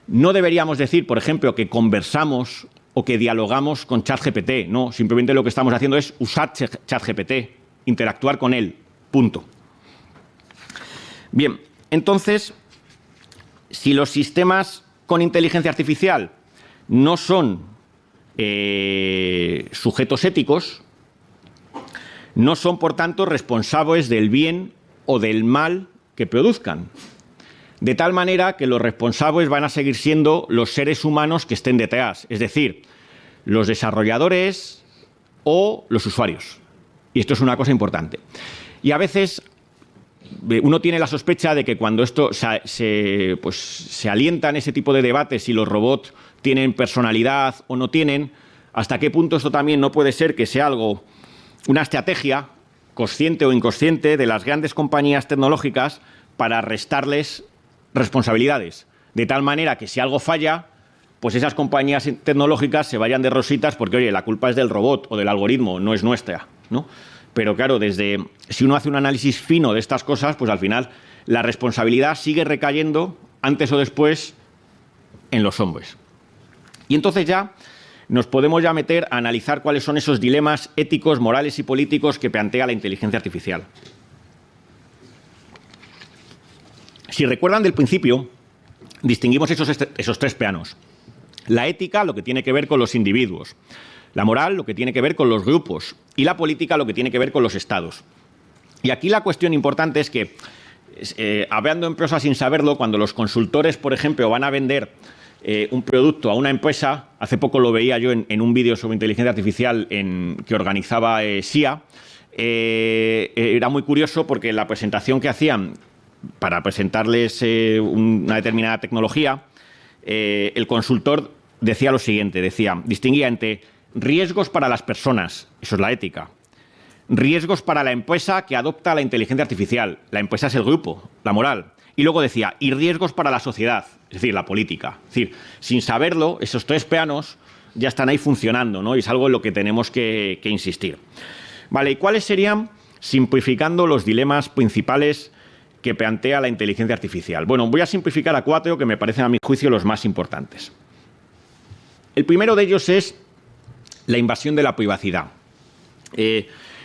no deberíamos decir, por ejemplo, que conversamos o que dialogamos con ChatGPT. No, simplemente lo que estamos haciendo es usar ChatGPT, interactuar con él. Punto. Bien, entonces, si los sistemas con inteligencia artificial no son sujetos éticos, no son, por tanto, responsables del bien o del mal que produzcan. De tal manera que los responsables van a seguir siendo los seres humanos que estén detrás, es decir, los desarrolladores o los usuarios. Y esto es una cosa importante. Y a veces uno tiene la sospecha de que cuando esto se alientan ese tipo de debates, si los robots tienen personalidad o no tienen, hasta qué punto esto también no puede ser que sea una estrategia, consciente o inconsciente, de las grandes compañías tecnológicas para restarles responsabilidades. De tal manera que si algo falla, pues esas compañías tecnológicas se vayan de rositas porque, oye, la culpa es del robot o del algoritmo, no es nuestra, ¿no? Pero claro, si uno hace un análisis fino de estas cosas, pues al final la responsabilidad sigue recayendo, antes o después, en los hombres. Y entonces ya nos podemos meter a analizar cuáles son esos dilemas éticos, morales y políticos que plantea la inteligencia artificial. Si recuerdan del principio, distinguimos esos tres planos. La ética, lo que tiene que ver con los individuos. La moral, lo que tiene que ver con los grupos. Y la política, lo que tiene que ver con los estados. Y aquí la cuestión importante es que hablando en prosa sin saberlo, cuando los consultores, por ejemplo, van a vender un producto a una empresa, hace poco lo veía yo en un vídeo sobre inteligencia artificial que organizaba SIA, era muy curioso porque la presentación que hacían para presentarles una determinada tecnología, el consultor decía lo siguiente, distinguía entre riesgos para las personas, eso es la ética, riesgos para la empresa que adopta la inteligencia artificial, la empresa es el grupo, la moral, y luego decía, y riesgos para la sociedad, es decir, la política. Es decir, sin saberlo, esos tres planos ya están ahí funcionando, ¿no? Y es algo en lo que tenemos que insistir. Vale, ¿y cuáles serían, simplificando, los dilemas principales que plantea la inteligencia artificial? Bueno, voy a simplificar a 4 que me parecen, a mi juicio, los más importantes. El primero de ellos es la invasión de la privacidad.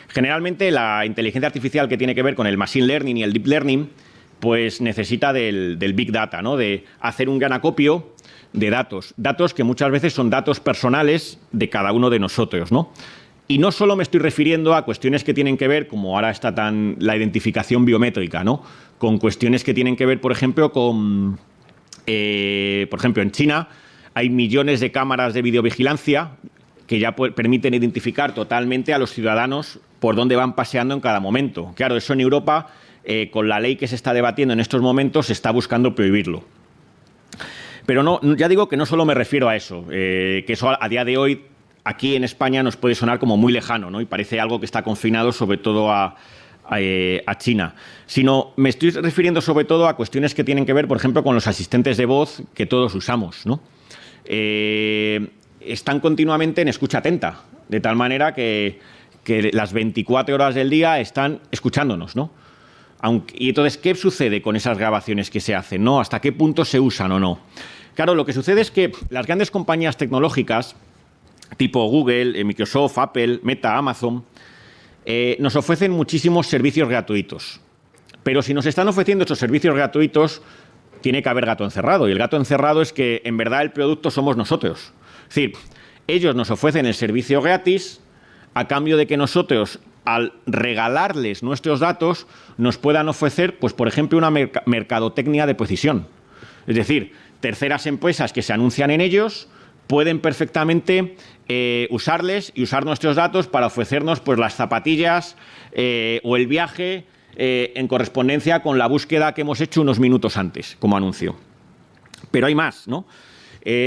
Generalmente la inteligencia artificial que tiene que ver con el machine learning y el deep learning pues necesita del big data, ¿no? De hacer un gran acopio de datos que muchas veces son datos personales de cada uno de nosotros, ¿no? Y no solo me estoy refiriendo a cuestiones que tienen que ver, como ahora está la identificación biométrica, ¿no? Con cuestiones que tienen que ver, por ejemplo, en China hay millones de cámaras de videovigilancia que ya permiten identificar totalmente a los ciudadanos por dónde van paseando en cada momento. Claro, eso en Europa, con la ley que se está debatiendo en estos momentos, se está buscando prohibirlo. Pero no, ya digo que no solo me refiero a eso, que eso a día de hoy aquí en España nos puede sonar como muy lejano, ¿no? Y parece algo que está confinado sobre todo a China, sino me estoy refiriendo sobre todo a cuestiones que tienen que ver, por ejemplo, con los asistentes de voz que todos usamos, ¿no? Están continuamente en escucha atenta, de tal manera que las 24 horas del día están escuchándonos, ¿no? Y entonces, ¿qué sucede con esas grabaciones que se hacen, ¿no? ¿Hasta qué punto se usan o no? Claro, lo que sucede es que las grandes compañías tecnológicas, tipo Google, Microsoft, Apple, Meta, Amazon, nos ofrecen muchísimos servicios gratuitos. Pero si nos están ofreciendo esos servicios gratuitos, tiene que haber gato encerrado. Y el gato encerrado es que, en verdad, el producto somos nosotros. Es decir, ellos nos ofrecen el servicio gratis a cambio de que nosotros, al regalarles nuestros datos, nos puedan ofrecer, pues, por ejemplo, una mercadotecnia de precisión. Es decir, terceras empresas que se anuncian en ellos pueden perfectamente usarles y usar nuestros datos para ofrecernos, pues, las zapatillas o el viaje en correspondencia con la búsqueda que hemos hecho unos minutos antes, como anuncio. Pero hay más, ¿no?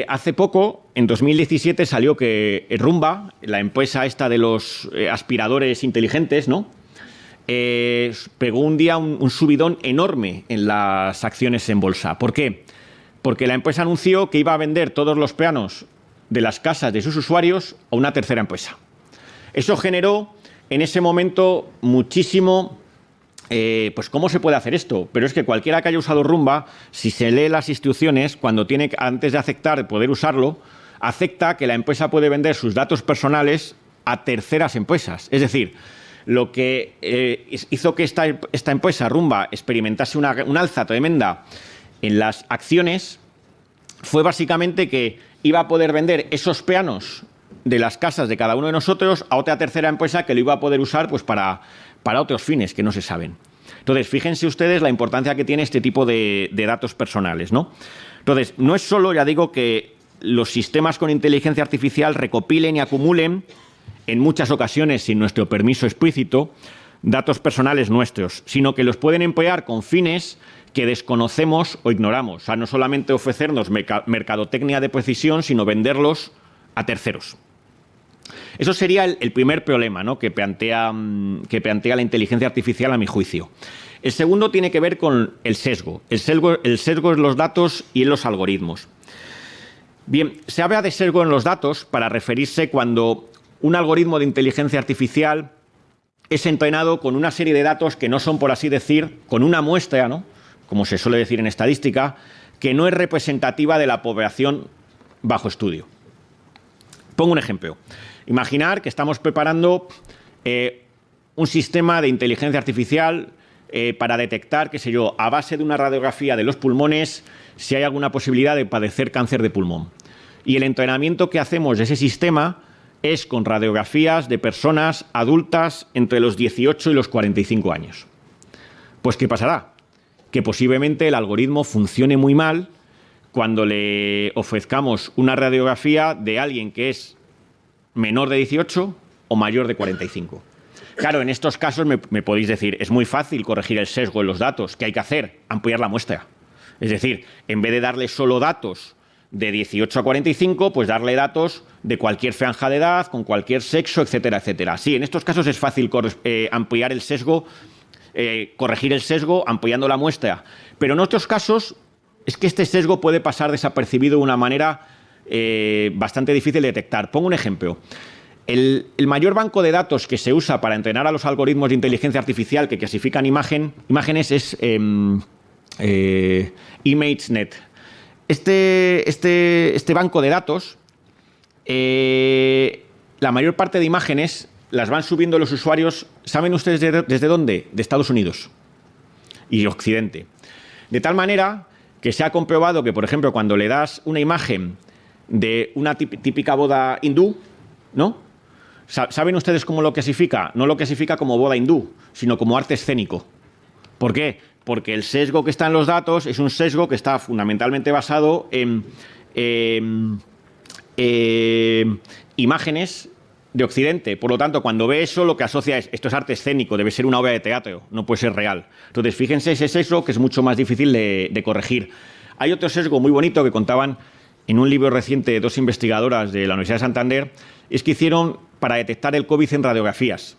Hace poco, en 2017, salió que Rumba, la empresa esta de los aspiradores inteligentes, ¿no? Pegó un día un subidón enorme en las acciones en bolsa. ¿Por qué? Porque la empresa anunció que iba a vender todos los planos de las casas de sus usuarios a una tercera empresa. Eso generó en ese momento muchísimo... pues ¿cómo se puede hacer esto? Pero es que cualquiera que haya usado Rumba, si se lee las instrucciones, antes de aceptar poder usarlo, acepta que la empresa puede vender sus datos personales a terceras empresas. Es decir, lo que hizo que esta empresa, Rumba, experimentase un alza tremenda en las acciones fue básicamente que iba a poder vender esos planos de las casas de cada uno de nosotros a otra tercera empresa que lo iba a poder usar, pues, para otros fines que no se saben. Entonces, fíjense ustedes la importancia que tiene este tipo de datos personales, ¿no? Entonces, no es solo, ya digo, que los sistemas con inteligencia artificial recopilen y acumulen, en muchas ocasiones sin nuestro permiso explícito, datos personales nuestros, sino que los pueden emplear con fines que desconocemos o ignoramos. O sea, no solamente ofrecernos mercadotecnia de precisión, sino venderlos a terceros. Eso sería el primer problema, ¿no? que plantea la inteligencia artificial, a mi juicio. El segundo tiene que ver con el sesgo. El sesgo en los datos y en los algoritmos. Bien, se habla de sesgo en los datos para referirse cuando un algoritmo de inteligencia artificial es entrenado con una serie de datos que no son, por así decir, con una muestra, ¿no? Como se suele decir en estadística, que no es representativa de la población bajo estudio. Pongo un ejemplo. Imaginar que estamos preparando un sistema de inteligencia artificial para detectar, qué sé yo, a base de una radiografía de los pulmones, si hay alguna posibilidad de padecer cáncer de pulmón. Y el entrenamiento que hacemos de ese sistema es con radiografías de personas adultas entre los 18 y los 45 años. Pues, ¿qué pasará? que posiblemente el algoritmo funcione muy mal cuando le ofrezcamos una radiografía de alguien que es menor de 18 o mayor de 45. Claro, en estos casos me podéis decir, es muy fácil corregir el sesgo en los datos. ¿Qué hay que hacer? Ampliar la muestra. Es decir, en vez de darle solo datos de 18 a 45, pues darle datos de cualquier franja de edad, con cualquier sexo, etcétera, etcétera. Sí, en estos casos es fácil ampliar el sesgo, corregir el sesgo ampliando la muestra. Pero en otros casos es que este sesgo puede pasar desapercibido de una manera bastante difícil de detectar. Pongo un ejemplo. El mayor banco de datos que se usa para entrenar a los algoritmos de inteligencia artificial que clasifican imágenes es ImageNet. Este banco de datos, la mayor parte de imágenes las van subiendo los usuarios, ¿saben ustedes desde dónde? De Estados Unidos y Occidente. De tal manera que se ha comprobado que, por ejemplo, cuando le das una imagen de una típica boda hindú, ¿no? ¿Saben ustedes cómo lo clasifica? No lo clasifica como boda hindú, sino como arte escénico. ¿Por qué? Porque el sesgo que está en los datos es un sesgo que está fundamentalmente basado en imágenes de Occidente. Por lo tanto, cuando ve eso, lo que asocia es, esto es arte escénico, debe ser una obra de teatro, no puede ser real. Entonces, fíjense ese sesgo que es mucho más difícil de corregir. Hay otro sesgo muy bonito que contaban en un libro reciente dos investigadoras de la Universidad de Santander, es que hicieron para detectar el COVID en radiografías.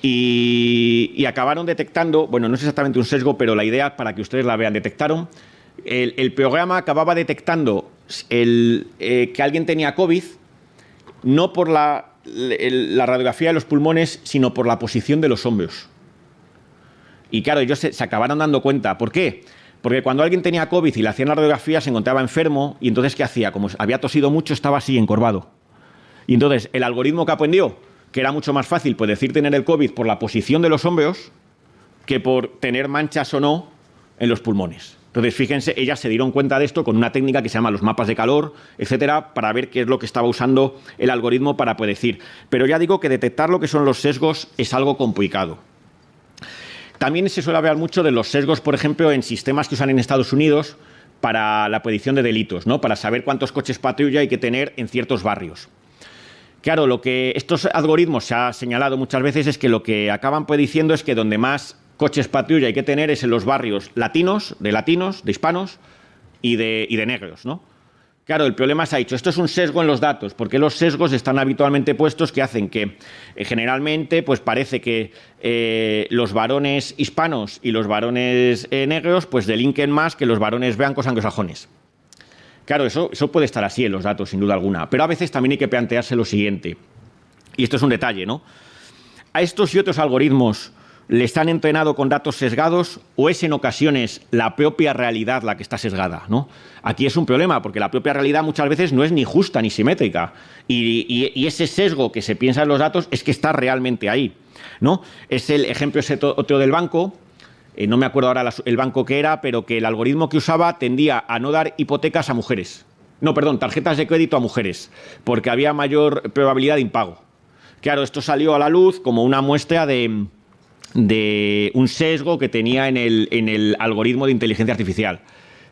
Y acabaron detectando, bueno, no es exactamente un sesgo, pero la idea para que ustedes la vean, detectaron, el programa acababa detectando que alguien tenía COVID, no por la radiografía de los pulmones, sino por la posición de los hombros. Y claro, ellos se acabaron dando cuenta. ¿Por qué? Porque cuando alguien tenía COVID y le hacían la radiografía, se encontraba enfermo, y entonces, ¿qué hacía? Como había tosido mucho, estaba así, encorvado. Y entonces, el algoritmo que aprendió, que era mucho más fácil, pues decir tener el COVID por la posición de los hombros que por tener manchas o no en los pulmones. Entonces, fíjense, ellas se dieron cuenta de esto con una técnica que se llama los mapas de calor, etcétera, para ver qué es lo que estaba usando el algoritmo para predecir. Pero ya digo que detectar lo que son los sesgos es algo complicado. También se suele hablar mucho de los sesgos, por ejemplo, en sistemas que usan en Estados Unidos para la predicción de delitos, ¿no? Para saber cuántos coches patrulla hay que tener en ciertos barrios. Claro, lo que estos algoritmos se ha señalado muchas veces es que lo que acaban prediciendo es que donde más coches patrulla hay que tener es en los barrios latinos, de hispanos y de negros, ¿no? Claro, el problema se ha dicho, esto es un sesgo en los datos, porque los sesgos están habitualmente puestos que hacen que generalmente pues parece que los varones hispanos y los varones negros pues delinquen más que los varones blancos anglosajones. Claro, eso puede estar así en los datos, sin duda alguna, pero a veces también hay que plantearse lo siguiente, y esto es un detalle, ¿no? ¿A estos y otros algoritmos les han entrenado con datos sesgados o es en ocasiones la propia realidad la que está sesgada, ¿no? Aquí es un problema, porque la propia realidad muchas veces no es ni justa ni simétrica, y ese sesgo que se piensa en los datos es que está realmente ahí, ¿no? Es el ejemplo ese otro del banco. No me acuerdo ahora el banco que era, pero que el algoritmo que usaba tendía a no dar hipotecas a mujeres. No, perdón, tarjetas de crédito a mujeres, porque había mayor probabilidad de impago. Claro, esto salió a la luz como una muestra de un sesgo que tenía en el algoritmo de inteligencia artificial.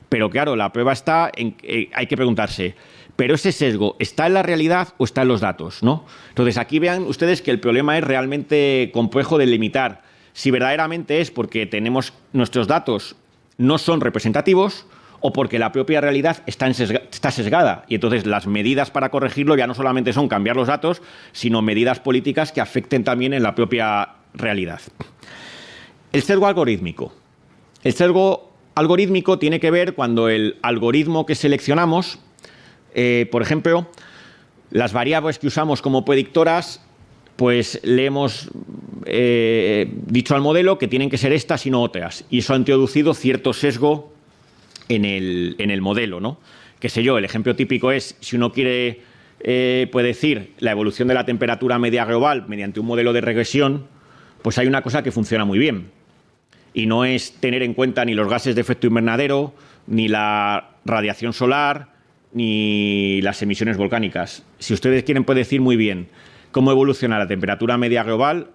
Pero claro, la prueba está en hay que preguntarse, ¿pero ese sesgo está en la realidad o está en los datos, ¿no? Entonces, aquí vean ustedes que el problema es realmente complejo de limitar. Si verdaderamente es porque nuestros datos no son representativos o porque la propia realidad está sesgada. Y entonces las medidas para corregirlo ya no solamente son cambiar los datos, sino medidas políticas que afecten también en la propia realidad. El sesgo algorítmico. El sesgo algorítmico tiene que ver cuando el algoritmo que seleccionamos, por ejemplo, las variables que usamos como predictoras, pues le hemos dicho al modelo que tienen que ser estas y no otras. Y eso ha introducido cierto sesgo en el modelo, ¿no? Qué sé yo, el ejemplo típico es, si uno quiere predecir la evolución de la temperatura media global mediante un modelo de regresión, pues hay una cosa que funciona muy bien. Y no es tener en cuenta ni los gases de efecto invernadero, ni la radiación solar, ni las emisiones volcánicas. Si ustedes quieren predecir muy bien cómo evoluciona la temperatura media global,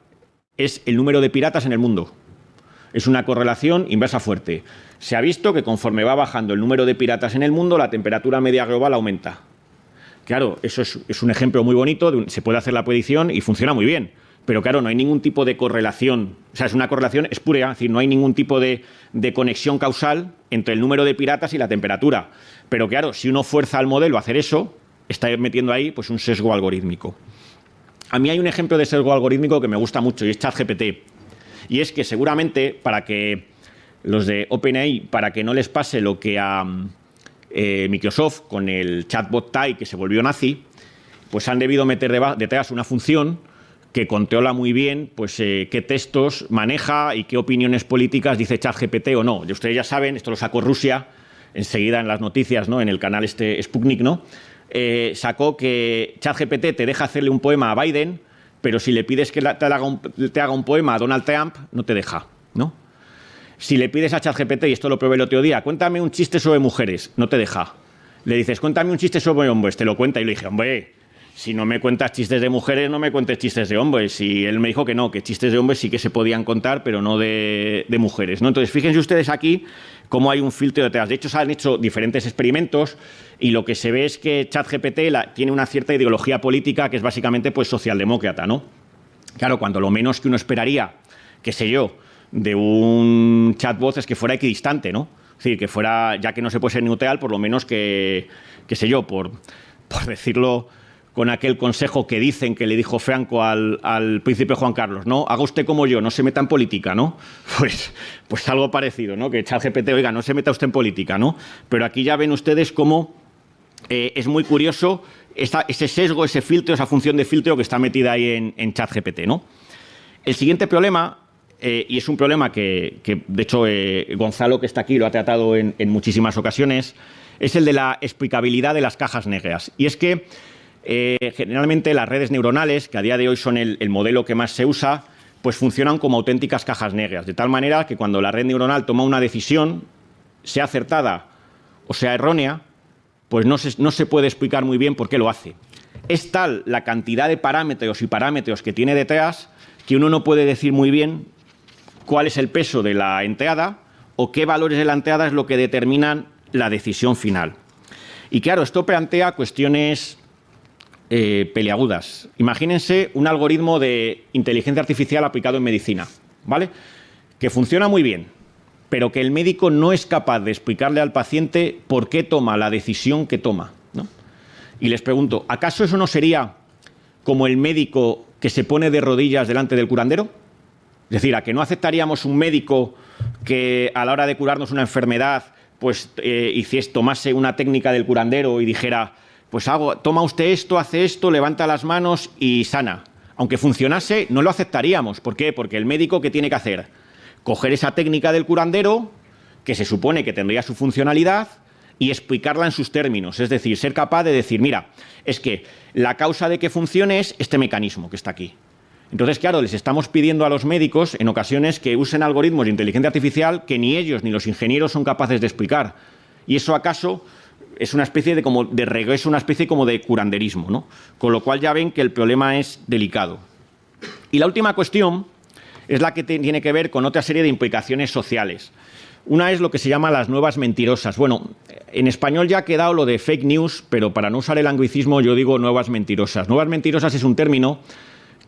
es el número de piratas en el mundo. Es una correlación inversa fuerte. Se ha visto que conforme va bajando el número de piratas en el mundo, la temperatura media global aumenta. Claro, eso es un ejemplo muy bonito, se puede hacer la predicción y funciona muy bien. Pero claro, no hay ningún tipo de correlación, o sea, es una correlación espúrea, es decir, no hay ningún tipo de conexión causal entre el número de piratas y la temperatura. Pero claro, si uno fuerza al modelo a hacer eso, está metiendo ahí pues un sesgo algorítmico. A mí hay un ejemplo de sesgo algorítmico que me gusta mucho y es ChatGPT. Y es que seguramente para que los de OpenAI, para que no les pase lo que a Microsoft con el chatbot Tai que se volvió nazi, pues han debido meter detrás una función que controla muy bien pues, qué textos maneja y qué opiniones políticas dice ChatGPT o no. Y ustedes ya saben, esto lo sacó Rusia enseguida en las noticias, ¿no? En el canal Sputnik, ¿no? Sacó que ChatGPT te deja hacerle un poema a Biden, pero si le pides que te haga un poema a Donald Trump, no te deja, ¿no? Si le pides a ChatGPT, y esto lo probé el otro día, cuéntame un chiste sobre mujeres, no te deja. Le dices, cuéntame un chiste sobre hombres, te lo cuenta. Y le dije, hombre, si no me cuentas chistes de mujeres, no me cuentes chistes de hombres. Y él me dijo que no, que chistes de hombres sí que se podían contar, pero no de mujeres, ¿no? Entonces, fíjense ustedes aquí cómo hay un filtro detrás. De hecho, se han hecho diferentes experimentos y lo que se ve es que ChatGPT tiene una cierta ideología política que es básicamente pues, socialdemócrata, ¿no? Claro, cuando lo menos que uno esperaría, qué sé yo, de un chatbot es que fuera equidistante, ¿no? Es decir, que fuera, ya que no se puede ser neutral, por lo menos que qué sé yo, por decirlo con aquel consejo que dicen que le dijo Franco al príncipe Juan Carlos, ¿no? Haga usted como yo, no se meta en política, ¿no? Pues algo parecido, ¿no? Que ChatGPT, oiga, no se meta usted en política, ¿no? Pero aquí ya ven ustedes cómo es muy curioso ese sesgo, ese filtro, esa función de filtro que está metida ahí en ChatGPT, ¿no? El siguiente problema, y es un problema que de hecho, Gonzalo, que está aquí, lo ha tratado en muchísimas ocasiones, es el de la explicabilidad de las cajas negras. Y es que generalmente las redes neuronales, que a día de hoy son el modelo que más se usa, pues funcionan como auténticas cajas negras, de tal manera que cuando la red neuronal toma una decisión, sea acertada o sea errónea, pues no se puede explicar muy bien por qué lo hace. Es tal la cantidad de parámetros que tiene detrás que uno no puede decir muy bien cuál es el peso de la entrada o qué valores de la entrada es lo que determinan la decisión final. Y claro, esto plantea cuestiones peliagudas. Imagínense un algoritmo de inteligencia artificial aplicado en medicina, ¿vale? Que funciona muy bien, pero que el médico no es capaz de explicarle al paciente por qué toma la decisión que toma, ¿no? Y les pregunto, ¿acaso eso no sería como el médico que se pone de rodillas delante del curandero? Es decir, ¿a que no aceptaríamos un médico que a la hora de curarnos una enfermedad pues tomase una técnica del curandero y dijera, pues toma usted esto, hace esto, levanta las manos y sana? Aunque funcionase, no lo aceptaríamos. ¿Por qué? Porque el médico, ¿qué tiene que hacer? Coger esa técnica del curandero, que se supone que tendría su funcionalidad, y explicarla en sus términos. Es decir, ser capaz de decir, mira, es que la causa de que funcione es este mecanismo que está aquí. Entonces, claro, les estamos pidiendo a los médicos en ocasiones que usen algoritmos de inteligencia artificial que ni ellos ni los ingenieros son capaces de explicar. ¿Y eso acaso es una especie de regreso, una especie como de curanderismo, ¿no? Con lo cual ya ven que el problema es delicado. Y la última cuestión es la que tiene que ver con otra serie de implicaciones sociales. Una es lo que se llama las nuevas mentirosas. Bueno, en español ya ha quedado lo de fake news, pero para no usar el anglicismo yo digo nuevas mentirosas. Nuevas mentirosas es un término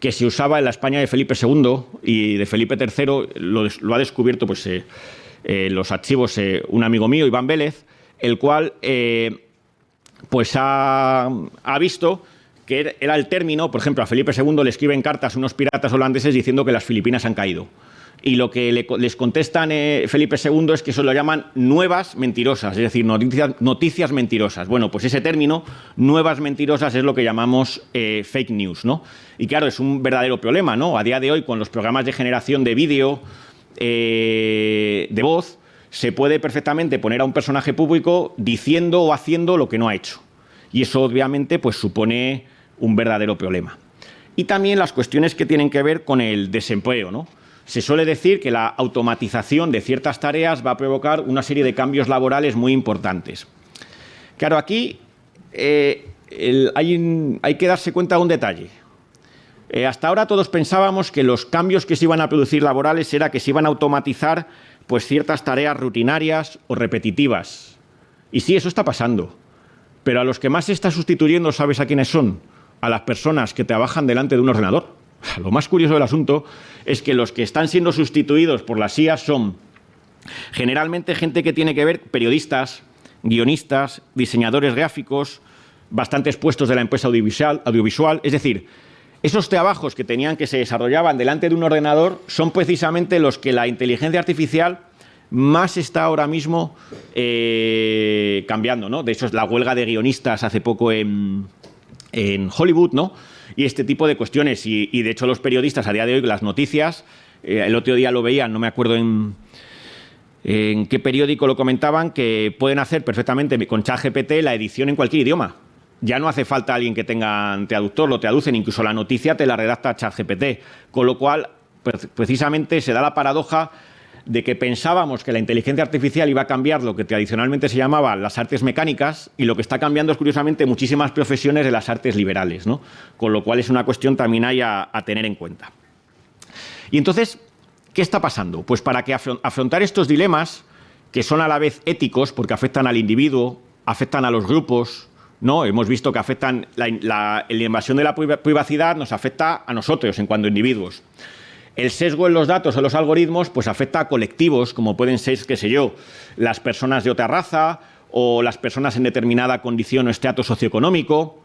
que se usaba en la España de Felipe II y de Felipe III, lo ha descubierto pues, los archivos un amigo mío, Iván Vélez, el cual pues ha visto que era el término, por ejemplo, a Felipe II le escriben cartas unos piratas holandeses diciendo que las Filipinas han caído. Y lo que les contestan Felipe II es que eso lo llaman nuevas mentirosas, es decir, noticias mentirosas. Bueno, pues ese término, nuevas mentirosas, es lo que llamamos fake news, ¿no? Y claro, es un verdadero problema, ¿no? A día de hoy, con los programas de generación de vídeo, de voz, se puede perfectamente poner a un personaje público diciendo o haciendo lo que no ha hecho. Y eso, obviamente, pues supone un verdadero problema. Y también las cuestiones que tienen que ver con el desempleo, ¿no? Se suele decir que la automatización de ciertas tareas va a provocar una serie de cambios laborales muy importantes. Claro, aquí hay que darse cuenta de un detalle. Hasta ahora todos pensábamos que los cambios que se iban a producir laborales era que se iban a automatizar pues ciertas tareas rutinarias o repetitivas. Y sí, eso está pasando. Pero a los que más se está sustituyendo, ¿sabes a quiénes son? A las personas que trabajan delante de un ordenador. Lo más curioso del asunto es que los que están siendo sustituidos por las IAs son generalmente gente que tiene que ver, periodistas, guionistas, diseñadores gráficos, bastantes puestos de la empresa audiovisual. Es decir, esos trabajos que se desarrollaban delante de un ordenador son precisamente los que la inteligencia artificial más está ahora mismo cambiando, ¿no? De hecho, es la huelga de guionistas hace poco en Hollywood, ¿no? Y este tipo de cuestiones. Y de hecho, los periodistas a día de hoy, las noticias, el otro día lo veían, no me acuerdo en qué periódico lo comentaban, que pueden hacer perfectamente con ChatGPT la edición en cualquier idioma. Ya no hace falta alguien que tenga traductor, lo traducen, incluso la noticia te la redacta ChatGPT. Con lo cual, precisamente se da la paradoja de que pensábamos que la inteligencia artificial iba a cambiar lo que tradicionalmente se llamaba las artes mecánicas, y lo que está cambiando es, curiosamente, muchísimas profesiones de las artes liberales, ¿no? Con lo cual es una cuestión también ahí a tener en cuenta. Y entonces, ¿qué está pasando? Pues para que afrontar estos dilemas, que son a la vez éticos, porque afectan al individuo, afectan a los grupos, ¿no? Hemos visto que afectan la invasión de la privacidad, nos afecta a nosotros en cuanto a individuos. El sesgo en los datos o los algoritmos pues afecta a colectivos, como pueden ser, qué sé yo, las personas de otra raza o las personas en determinada condición o estrato socioeconómico.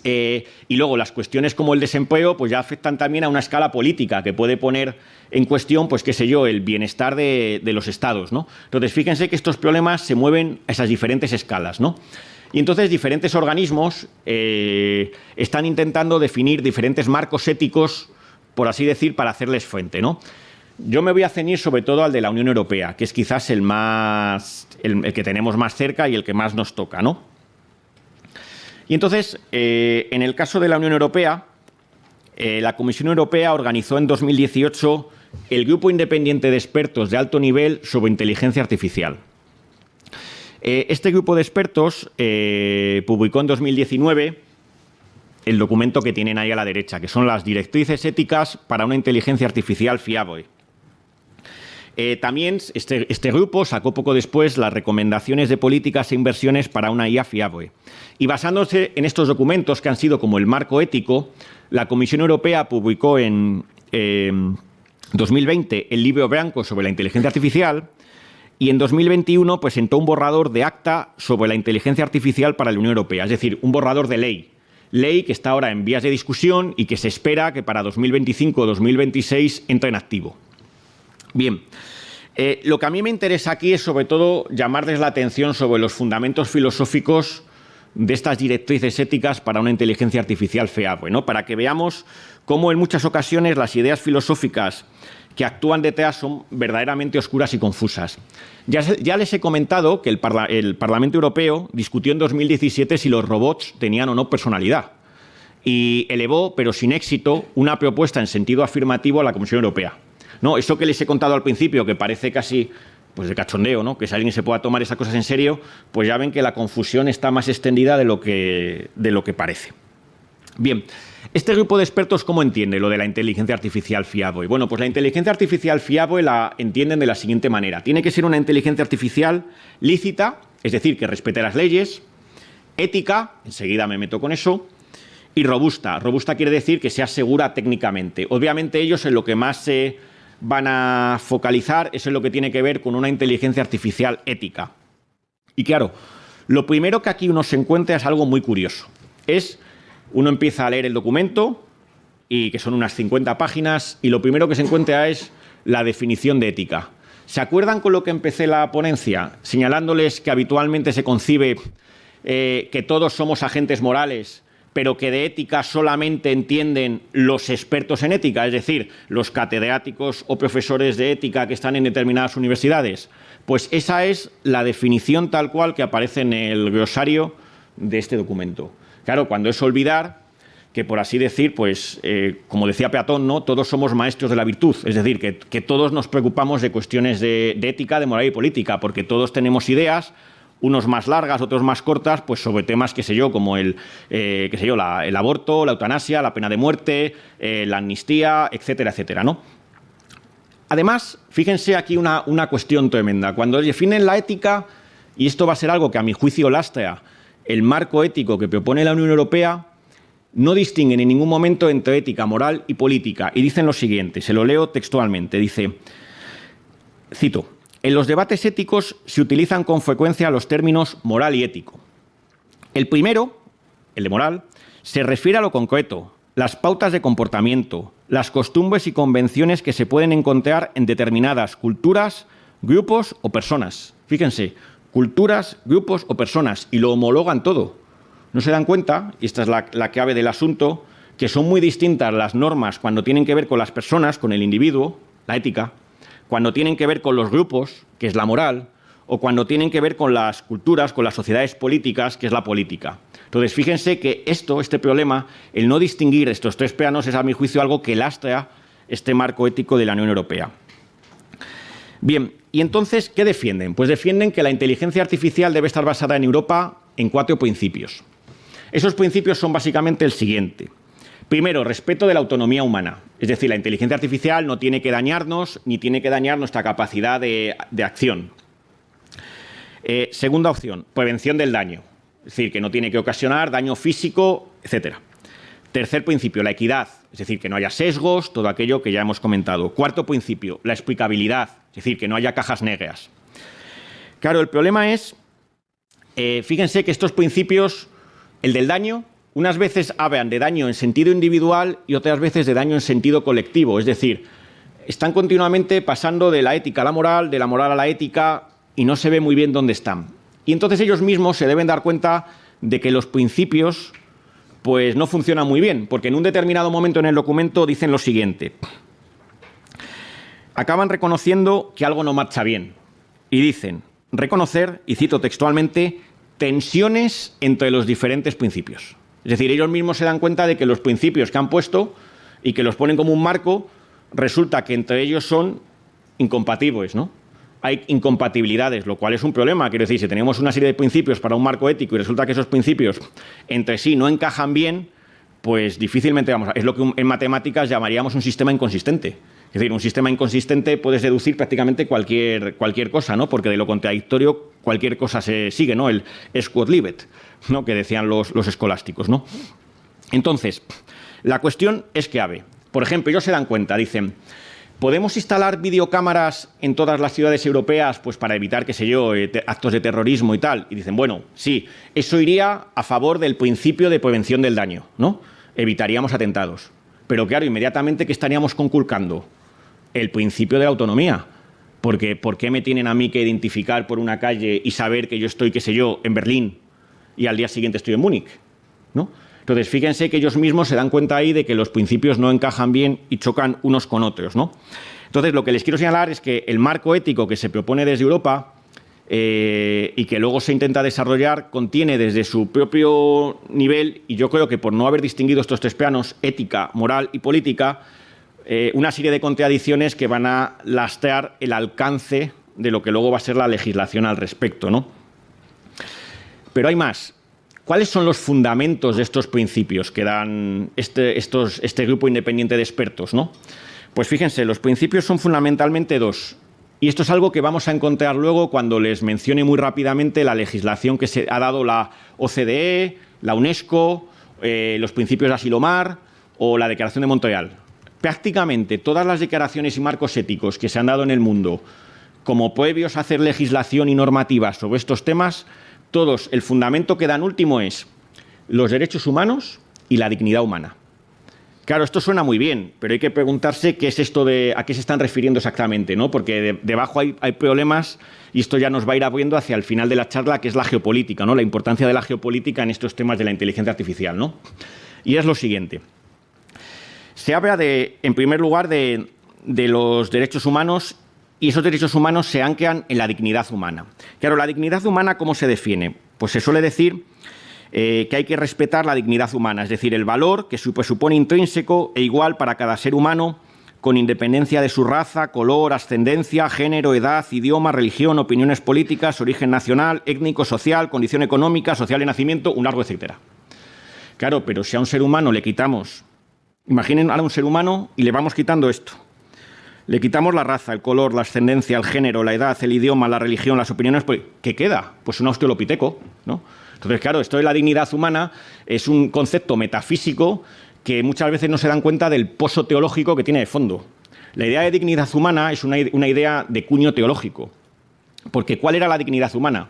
Y luego las cuestiones como el desempleo pues ya afectan también a una escala política que puede poner en cuestión, pues qué sé yo, el bienestar de los estados, ¿no? Entonces, fíjense que estos problemas se mueven a esas diferentes escalas, ¿no? Y entonces diferentes organismos están intentando definir diferentes marcos éticos, por así decir, para hacerles frente, ¿no? Yo me voy a ceñir sobre todo al de la Unión Europea, que es quizás el que tenemos más cerca y el que más nos toca, ¿no? Y entonces, en el caso de la Unión Europea, la Comisión Europea organizó en 2018 el Grupo Independiente de Expertos de Alto Nivel sobre Inteligencia Artificial. Este grupo de expertos publicó en 2019 el documento que tienen ahí a la derecha, que son las directrices éticas para una inteligencia artificial fiable. También este grupo sacó poco después las recomendaciones de políticas e inversiones para una IA fiable. Y basándose en estos documentos, que han sido como el marco ético, la Comisión Europea publicó en 2020 el libro blanco sobre la inteligencia artificial, y en 2021 presentó un borrador de acta sobre la inteligencia artificial para la Unión Europea, es decir, un borrador de ley que está ahora en vías de discusión y que se espera que para 2025 o 2026 entre en activo. Bien, lo que a mí me interesa aquí es sobre todo llamarles la atención sobre los fundamentos filosóficos de estas directrices éticas para una inteligencia artificial fiable, ¿no? Para que veamos cómo en muchas ocasiones las ideas filosóficas que actúan detrás son verdaderamente oscuras y confusas. Ya les he comentado que el Parlamento Europeo discutió en 2017 si los robots tenían o no personalidad, y elevó, pero sin éxito, una propuesta en sentido afirmativo a la Comisión Europea. No, eso que les he contado al principio, que parece casi pues de cachondeo, ¿no? Que si alguien se pueda tomar esas cosas en serio, pues ya ven que la confusión está más extendida de lo que parece. Bien, este grupo de expertos, ¿cómo entiende lo de la inteligencia artificial fiable? Bueno, pues la inteligencia artificial fiable la entienden de la siguiente manera. Tiene que ser una inteligencia artificial lícita, es decir, que respete las leyes, ética, enseguida me meto con eso, y robusta. Robusta quiere decir que sea segura técnicamente. Obviamente ellos en lo que más se van a focalizar es en lo que tiene que ver con una inteligencia artificial ética. Y claro, lo primero que aquí uno se encuentra es algo muy curioso. Uno empieza a leer el documento, y que son unas 50 páginas, y lo primero que se encuentra es la definición de ética. ¿Se acuerdan con lo que empecé la ponencia? Señalándoles que habitualmente se concibe que todos somos agentes morales, pero que de ética solamente entienden los expertos en ética, es decir, los catedráticos o profesores de ética que están en determinadas universidades. Pues esa es la definición tal cual que aparece en el glosario de este documento. Claro, cuando es olvidar que, por así decir, pues, como decía Platón, ¿no? Todos somos maestros de la virtud, es decir, que todos nos preocupamos de cuestiones de ética, de moral y política, porque todos tenemos ideas unos más largas, otros más cortas, pues sobre temas, qué sé yo, como el aborto, la eutanasia, la pena de muerte, la amnistía, etcétera, etcétera, ¿no? Además, fíjense aquí una cuestión tremenda. Cuando definen la ética, y esto va a ser algo que a mi juicio lastra el marco ético que propone la Unión Europea, no distinguen en ningún momento entre ética, moral y política. Y dicen lo siguiente, se lo leo textualmente, dice, cito, en los debates éticos se utilizan con frecuencia los términos moral y ético. El primero, el de moral, se refiere a lo concreto, las pautas de comportamiento, las costumbres y convenciones que se pueden encontrar en determinadas culturas, grupos o personas. Fíjense, culturas, grupos o personas, y lo homologan todo. No se dan cuenta, y esta es la clave del asunto, que son muy distintas las normas cuando tienen que ver con las personas, con el individuo, la ética, cuando tienen que ver con los grupos, que es la moral, o cuando tienen que ver con las culturas, con las sociedades políticas, que es la política. Entonces, fíjense que este problema, el no distinguir estos tres planos, es a mi juicio algo que lastra este marco ético de la Unión Europea. Bien, y entonces, ¿qué defienden? Pues defienden que la inteligencia artificial debe estar basada en Europa en 4 principios. Esos principios son básicamente el siguiente. Primero, respeto de la autonomía humana. Es decir, la inteligencia artificial no tiene que dañarnos ni tiene que dañar nuestra capacidad de acción. Segunda opción, prevención del daño. Es decir, que no tiene que ocasionar daño físico, etc. Tercer principio, la equidad. Es decir, que no haya sesgos, todo aquello que ya hemos comentado. Cuarto principio, la explicabilidad. Es decir, que no haya cajas negras. Claro, el problema es, fíjense que estos principios, el del daño, unas veces hablan de daño en sentido individual y otras veces de daño en sentido colectivo. Es decir, están continuamente pasando de la ética a la moral, de la moral a la ética, y no se ve muy bien dónde están. Y entonces ellos mismos se deben dar cuenta de que los principios pues no funcionan muy bien, porque en un determinado momento en el documento dicen lo siguiente. Acaban reconociendo que algo no marcha bien. Y dicen, reconocer, y cito textualmente, tensiones entre los diferentes principios. Es decir, ellos mismos se dan cuenta de que los principios que han puesto y que los ponen como un marco, resulta que entre ellos son incompatibles, ¿no? Hay incompatibilidades, lo cual es un problema. Quiero decir, si tenemos una serie de principios para un marco ético y resulta que esos principios entre sí no encajan bien, pues difícilmente vamos a... Es lo que en matemáticas llamaríamos un sistema inconsistente. Es decir, un sistema inconsistente puedes deducir prácticamente cualquier cosa, ¿no? Porque de lo contradictorio cualquier cosa se sigue, ¿no? El est quod libet, ¿no? Que decían los escolásticos, ¿no? Entonces, la cuestión es clave. Por ejemplo, ellos se dan cuenta, dicen... ¿Podemos instalar videocámaras en todas las ciudades europeas pues para evitar, qué sé yo, actos de terrorismo y tal? Y dicen, bueno, sí, eso iría a favor del principio de prevención del daño, ¿no? Evitaríamos atentados. Pero claro, inmediatamente, ¿qué estaríamos conculcando? El principio de la autonomía. Porque ¿por qué me tienen a mí que identificar por una calle y saber que yo estoy, qué sé yo, en Berlín y al día siguiente estoy en Múnich, ¿no? Entonces, fíjense que ellos mismos se dan cuenta ahí de que los principios no encajan bien y chocan unos con otros, ¿no? Entonces, lo que les quiero señalar es que el marco ético que se propone desde Europa y que luego se intenta desarrollar contiene desde su propio nivel, y yo creo que por no haber distinguido estos tres planos, ética, moral y política, una serie de contradicciones que van a lastrar el alcance de lo que luego va a ser la legislación al respecto, ¿no? Pero hay más. ¿Cuáles son los fundamentos de estos principios que dan este grupo independiente de expertos, ¿no? Pues fíjense, los principios son fundamentalmente 2. Y esto es algo que vamos a encontrar luego cuando les mencione muy rápidamente la legislación que se ha dado la OCDE, la UNESCO, los principios de Asilomar o la Declaración de Montreal. Prácticamente todas las declaraciones y marcos éticos que se han dado en el mundo como previos a hacer legislación y normativas sobre estos temas, todos, el fundamento que dan último es los derechos humanos y la dignidad humana. Claro, esto suena muy bien, pero hay que preguntarse qué es esto a qué se están refiriendo exactamente, ¿no? Porque debajo hay problemas, y esto ya nos va a ir abriendo hacia el final de la charla, que es la geopolítica, ¿no? La importancia de la geopolítica en estos temas de la inteligencia artificial, ¿no? Y es lo siguiente. Se habla en primer lugar, de los derechos humanos. Y esos derechos humanos se anclan en la dignidad humana. Claro, la dignidad humana, ¿cómo se define? Pues se suele decir que hay que respetar la dignidad humana, es decir, el valor que supone intrínseco e igual para cada ser humano, con independencia de su raza, color, ascendencia, género, edad, idioma, religión, opiniones políticas, origen nacional, étnico, social, condición económica, social de nacimiento, un largo etcétera. Claro, pero si a un ser humano le quitamos, imaginen ahora un ser humano y le vamos quitando esto. Le quitamos la raza, el color, la ascendencia, el género, la edad, el idioma, la religión, las opiniones, ¿qué queda? Pues un australopiteco, ¿no? Entonces, claro, esto de la dignidad humana es un concepto metafísico que muchas veces no se dan cuenta del pozo teológico que tiene de fondo. La idea de dignidad humana es una idea de cuño teológico. Porque ¿cuál era la dignidad humana?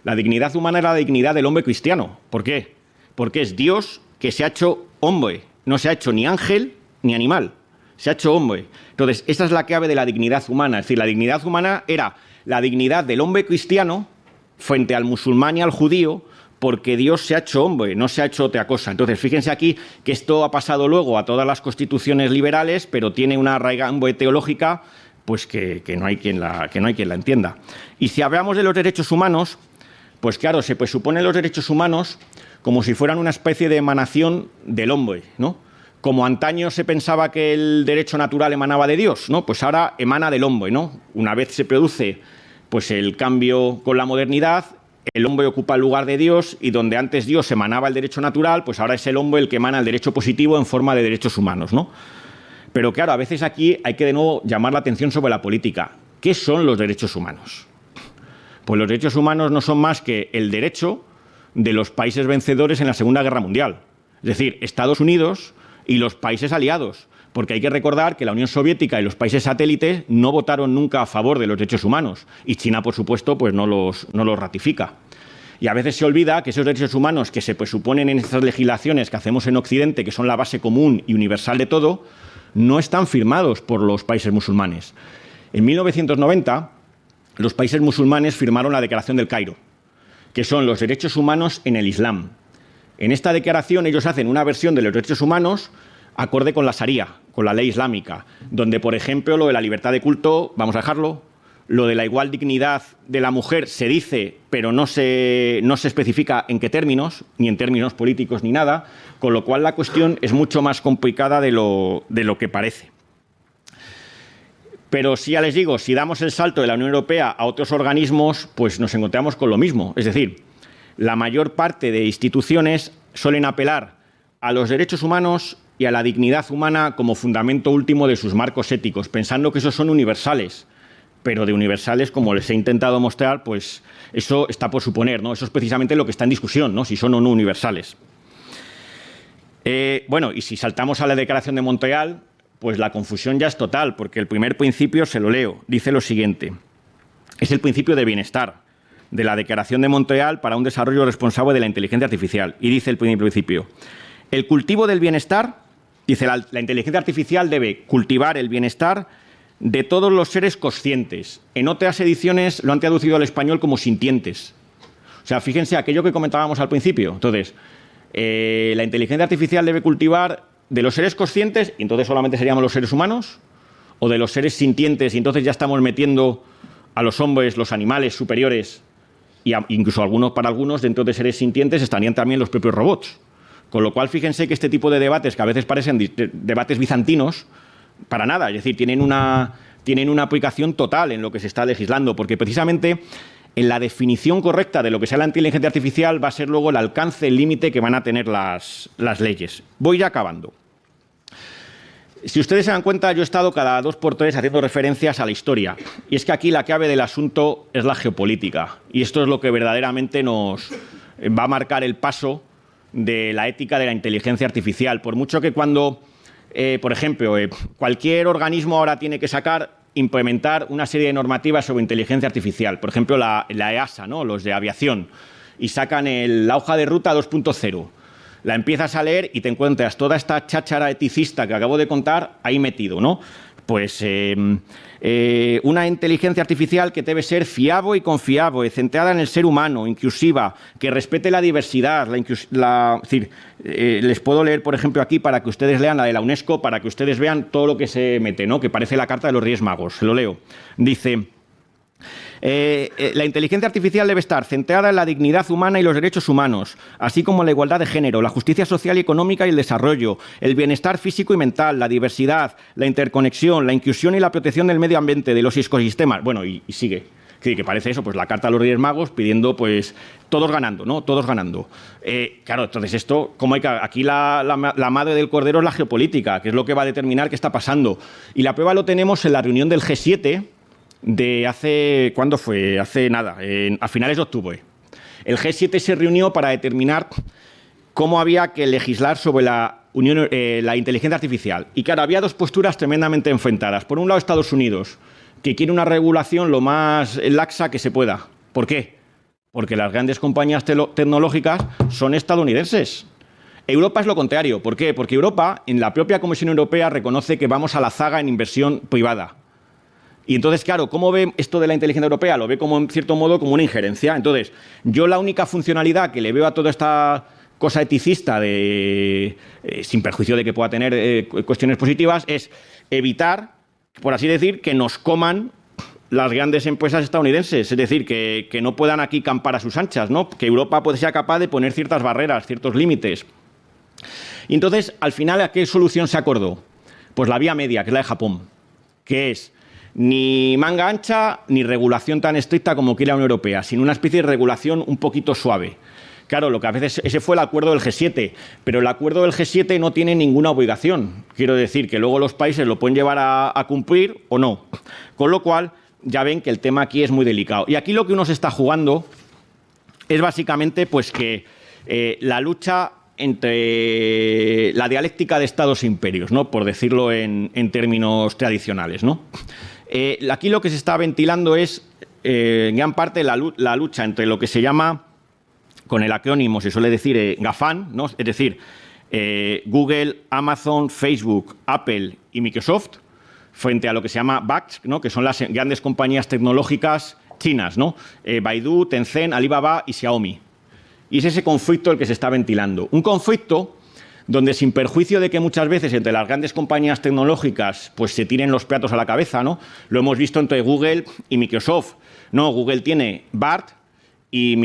La dignidad humana era la dignidad del hombre cristiano. ¿Por qué? Porque es Dios que se ha hecho hombre. No se ha hecho ni ángel ni animal. Se ha hecho hombre. Entonces, esa es la clave de la dignidad humana. Es decir, la dignidad humana era la dignidad del hombre cristiano frente al musulmán y al judío, porque Dios se ha hecho hombre, no se ha hecho otra cosa. Entonces, fíjense aquí que esto ha pasado luego a todas las constituciones liberales, pero tiene una raigambre teológica pues que no hay quien la entienda. Y si hablamos de los derechos humanos, pues claro, se presuponen los derechos humanos como si fueran una especie de emanación del hombre, ¿no? Como antaño se pensaba que el derecho natural emanaba de Dios, ¿no? Pues ahora emana del hombre, ¿no? Una vez se produce pues el cambio con la modernidad, el hombre ocupa el lugar de Dios y donde antes Dios emanaba el derecho natural, pues ahora es el hombre el que emana el derecho positivo en forma de derechos humanos, ¿no? Pero claro, a veces aquí hay que de nuevo llamar la atención sobre la política. ¿Qué son los derechos humanos? Pues los derechos humanos no son más que el derecho de los países vencedores en la Segunda Guerra Mundial. Es decir, Estados Unidos y los países aliados. Porque hay que recordar que la Unión Soviética y los países satélites no votaron nunca a favor de los derechos humanos. Y China, por supuesto, pues no los ratifica. Y a veces se olvida que esos derechos humanos que se presuponen en estas legislaciones que hacemos en Occidente, que son la base común y universal de todo, no están firmados por los países musulmanes. En 1990, los países musulmanes firmaron la Declaración del Cairo, que son los derechos humanos en el Islam. En esta declaración ellos hacen una versión de los derechos humanos acorde con la Sharia, con la ley islámica, donde, por ejemplo, lo de la libertad de culto, vamos a dejarlo, lo de la igual dignidad de la mujer se dice, pero no se especifica en qué términos, ni en términos políticos ni nada, con lo cual la cuestión es mucho más complicada de lo que parece. Pero sí, ya les digo, si damos el salto de la Unión Europea a otros organismos, pues nos encontramos con lo mismo. Es decir, la mayor parte de instituciones suelen apelar a los derechos humanos y a la dignidad humana como fundamento último de sus marcos éticos, pensando que esos son universales. Pero de universales, como les he intentado mostrar, pues eso está por suponer, ¿no? Eso es precisamente lo que está en discusión, ¿no? Si son o no universales. Bueno, y si saltamos a la Declaración de Montreal, pues la confusión ya es total, porque el primer principio, se lo leo, dice lo siguiente. Es el principio de bienestar de la Declaración de Montreal para un desarrollo responsable de la inteligencia artificial. Y dice el primer principio, el cultivo del bienestar, dice la inteligencia artificial debe cultivar el bienestar de todos los seres conscientes. En otras ediciones lo han traducido al español como sintientes. O sea, fíjense aquello que comentábamos al principio. Entonces, la inteligencia artificial debe cultivar de los seres conscientes, y entonces solamente seríamos los seres humanos, o de los seres sintientes, y entonces ya estamos metiendo a los hombres, los animales superiores, y incluso para algunos, dentro de seres sintientes, estarían también los propios robots. Con lo cual, fíjense que este tipo de debates, que a veces parecen debates bizantinos, para nada, es decir, tienen una aplicación total en lo que se está legislando, porque precisamente en la definición correcta de lo que sea la inteligencia artificial va a ser luego el alcance, el límite que van a tener las leyes. Voy ya acabando. Si ustedes se dan cuenta, yo he estado cada 2 por 3 haciendo referencias a la historia. Y es que aquí la clave del asunto es la geopolítica. Y esto es lo que verdaderamente nos va a marcar el paso de la ética de la inteligencia artificial. Por mucho que cuando, por ejemplo, cualquier organismo ahora tiene que implementar una serie de normativas sobre inteligencia artificial. Por ejemplo, la EASA, ¿no? Los de aviación. Y sacan la hoja de ruta 2.0. La empiezas a leer y te encuentras toda esta cháchara eticista que acabo de contar ahí metido, ¿no? Pues una inteligencia artificial que debe ser fiable y confiable, centrada en el ser humano, inclusiva, que respete la diversidad, es decir, les puedo leer, por ejemplo, aquí para que ustedes lean la de la UNESCO, para que ustedes vean todo lo que se mete, ¿no? Que parece la Carta de los Reyes Magos. Se lo leo. Dice, La inteligencia artificial debe estar centrada en la dignidad humana y los derechos humanos, así como la igualdad de género, la justicia social y económica y el desarrollo, el bienestar físico y mental, la diversidad, la interconexión, la inclusión y la protección del medio ambiente, de los ecosistemas. Bueno, y sigue. Que parece eso, pues la carta a los Reyes Magos pidiendo, pues, todos ganando, ¿no? Todos ganando. Claro, entonces esto, como hay que, aquí la madre del cordero es la geopolítica, que es lo que va a determinar qué está pasando. Y la prueba lo tenemos en la reunión del G7 de hace, ¿cuándo fue? Hace nada, a finales de octubre. El G7 se reunió para determinar cómo había que legislar sobre la inteligencia artificial. Y claro, había dos posturas tremendamente enfrentadas. Por un lado, Estados Unidos, que quiere una regulación lo más laxa que se pueda. ¿Por qué? Porque las grandes compañías tecnológicas son estadounidenses. Europa es lo contrario. ¿Por qué? Porque Europa, en la propia Comisión Europea, reconoce que vamos a la zaga en inversión privada. Y entonces, claro, ¿cómo ve esto de la inteligencia europea? Lo ve como, en cierto modo, como una injerencia. Entonces, yo la única funcionalidad que le veo a toda esta cosa eticista, sin perjuicio de que pueda tener cuestiones positivas, es evitar, por así decir, que nos coman las grandes empresas estadounidenses, es decir, que no puedan aquí campar a sus anchas, ¿no? Que Europa sea capaz de poner ciertas barreras, ciertos límites. Y entonces, al final, ¿a qué solución se acordó? Pues la vía media, que es la de Japón, que es ni manga ancha ni regulación tan estricta como quiere la Unión Europea, sino una especie de regulación un poquito suave. Claro, lo que a veces ese fue el acuerdo del G7, pero el acuerdo del G7 no tiene ninguna obligación. Quiero decir que luego los países lo pueden llevar a cumplir o no. Con lo cual, ya ven que el tema aquí es muy delicado. Y aquí lo que uno se está jugando es básicamente pues que la lucha entre la dialéctica de estados e imperios, ¿no? Por decirlo en términos tradicionales, ¿no? Aquí lo que se está ventilando es, en gran parte, la lucha entre lo que se llama, con el acrónimo se suele decir GAFAM, ¿no? Es decir, Google, Amazon, Facebook, Apple y Microsoft, frente a lo que se llama BAT, ¿no? Que son las grandes compañías tecnológicas chinas, ¿no? Baidu, Tencent, Alibaba y Xiaomi. Y es ese conflicto el que se está ventilando. Un conflicto donde, sin perjuicio de que muchas veces entre las grandes compañías tecnológicas pues se tiren los platos a la cabeza, ¿no? Lo hemos visto entre Google y Microsoft, ¿no? Google tiene BART y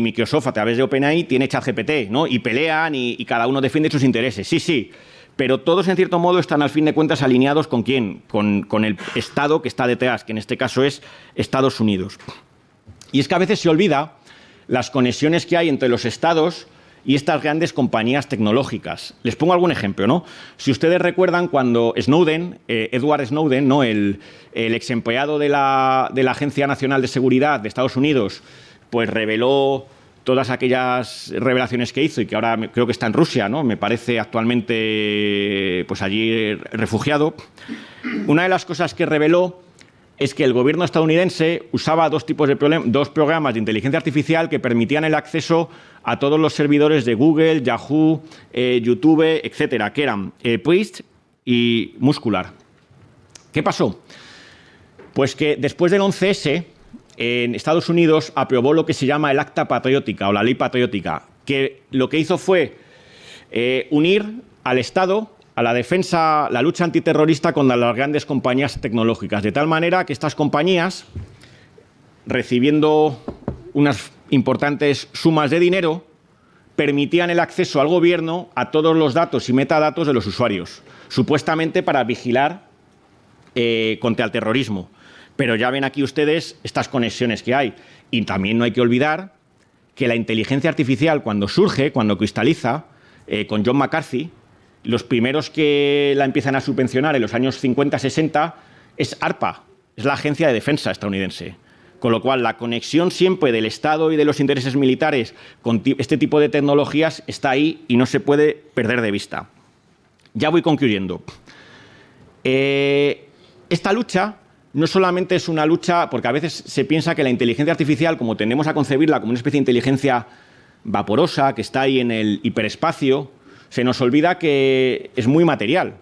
Microsoft, a través de OpenAI, tiene ChatGPT, ¿no? Y pelean y cada uno defiende sus intereses. Sí, sí, pero todos, en cierto modo, están, al fin de cuentas, alineados ¿con quién? Con el Estado que está detrás, que en este caso es Estados Unidos. Y es que a veces se olvida las conexiones que hay entre los estados y estas grandes compañías tecnológicas. Les pongo algún ejemplo, ¿no? Si ustedes recuerdan cuando Snowden, Edward Snowden, ¿no? el exempleado de la Agencia Nacional de Seguridad de Estados Unidos, pues reveló todas aquellas revelaciones que hizo y que ahora creo que está en Rusia, ¿no? Me parece actualmente pues allí refugiado. Una de las cosas que reveló es que el gobierno estadounidense usaba dos programas de inteligencia artificial que permitían el acceso a todos los servidores de Google, Yahoo, YouTube, etcétera, que eran Priest y Muscular. ¿Qué pasó? Pues que después del 11S, en Estados Unidos aprobó lo que se llama el Acta Patriótica o la Ley Patriótica, que lo que hizo fue unir al Estado a la defensa, la lucha antiterrorista contra las grandes compañías tecnológicas, de tal manera que estas compañías, recibiendo unas importantes sumas de dinero, permitían el acceso al gobierno a todos los datos y metadatos de los usuarios, supuestamente para vigilar contra el terrorismo. Pero ya ven aquí ustedes estas conexiones que hay. Y también no hay que olvidar que la inteligencia artificial, cuando surge, cuando cristaliza, con John McCarthy, los primeros que la empiezan a subvencionar en los años 50-60 es ARPA, es la Agencia de Defensa estadounidense. Con lo cual, la conexión siempre del Estado y de los intereses militares con este tipo de tecnologías está ahí y no se puede perder de vista. Ya voy concluyendo. Esta lucha no solamente es una lucha, porque a veces se piensa que la inteligencia artificial, como tendemos a concebirla como una especie de inteligencia vaporosa que está ahí en el hiperespacio, se nos olvida que es muy material.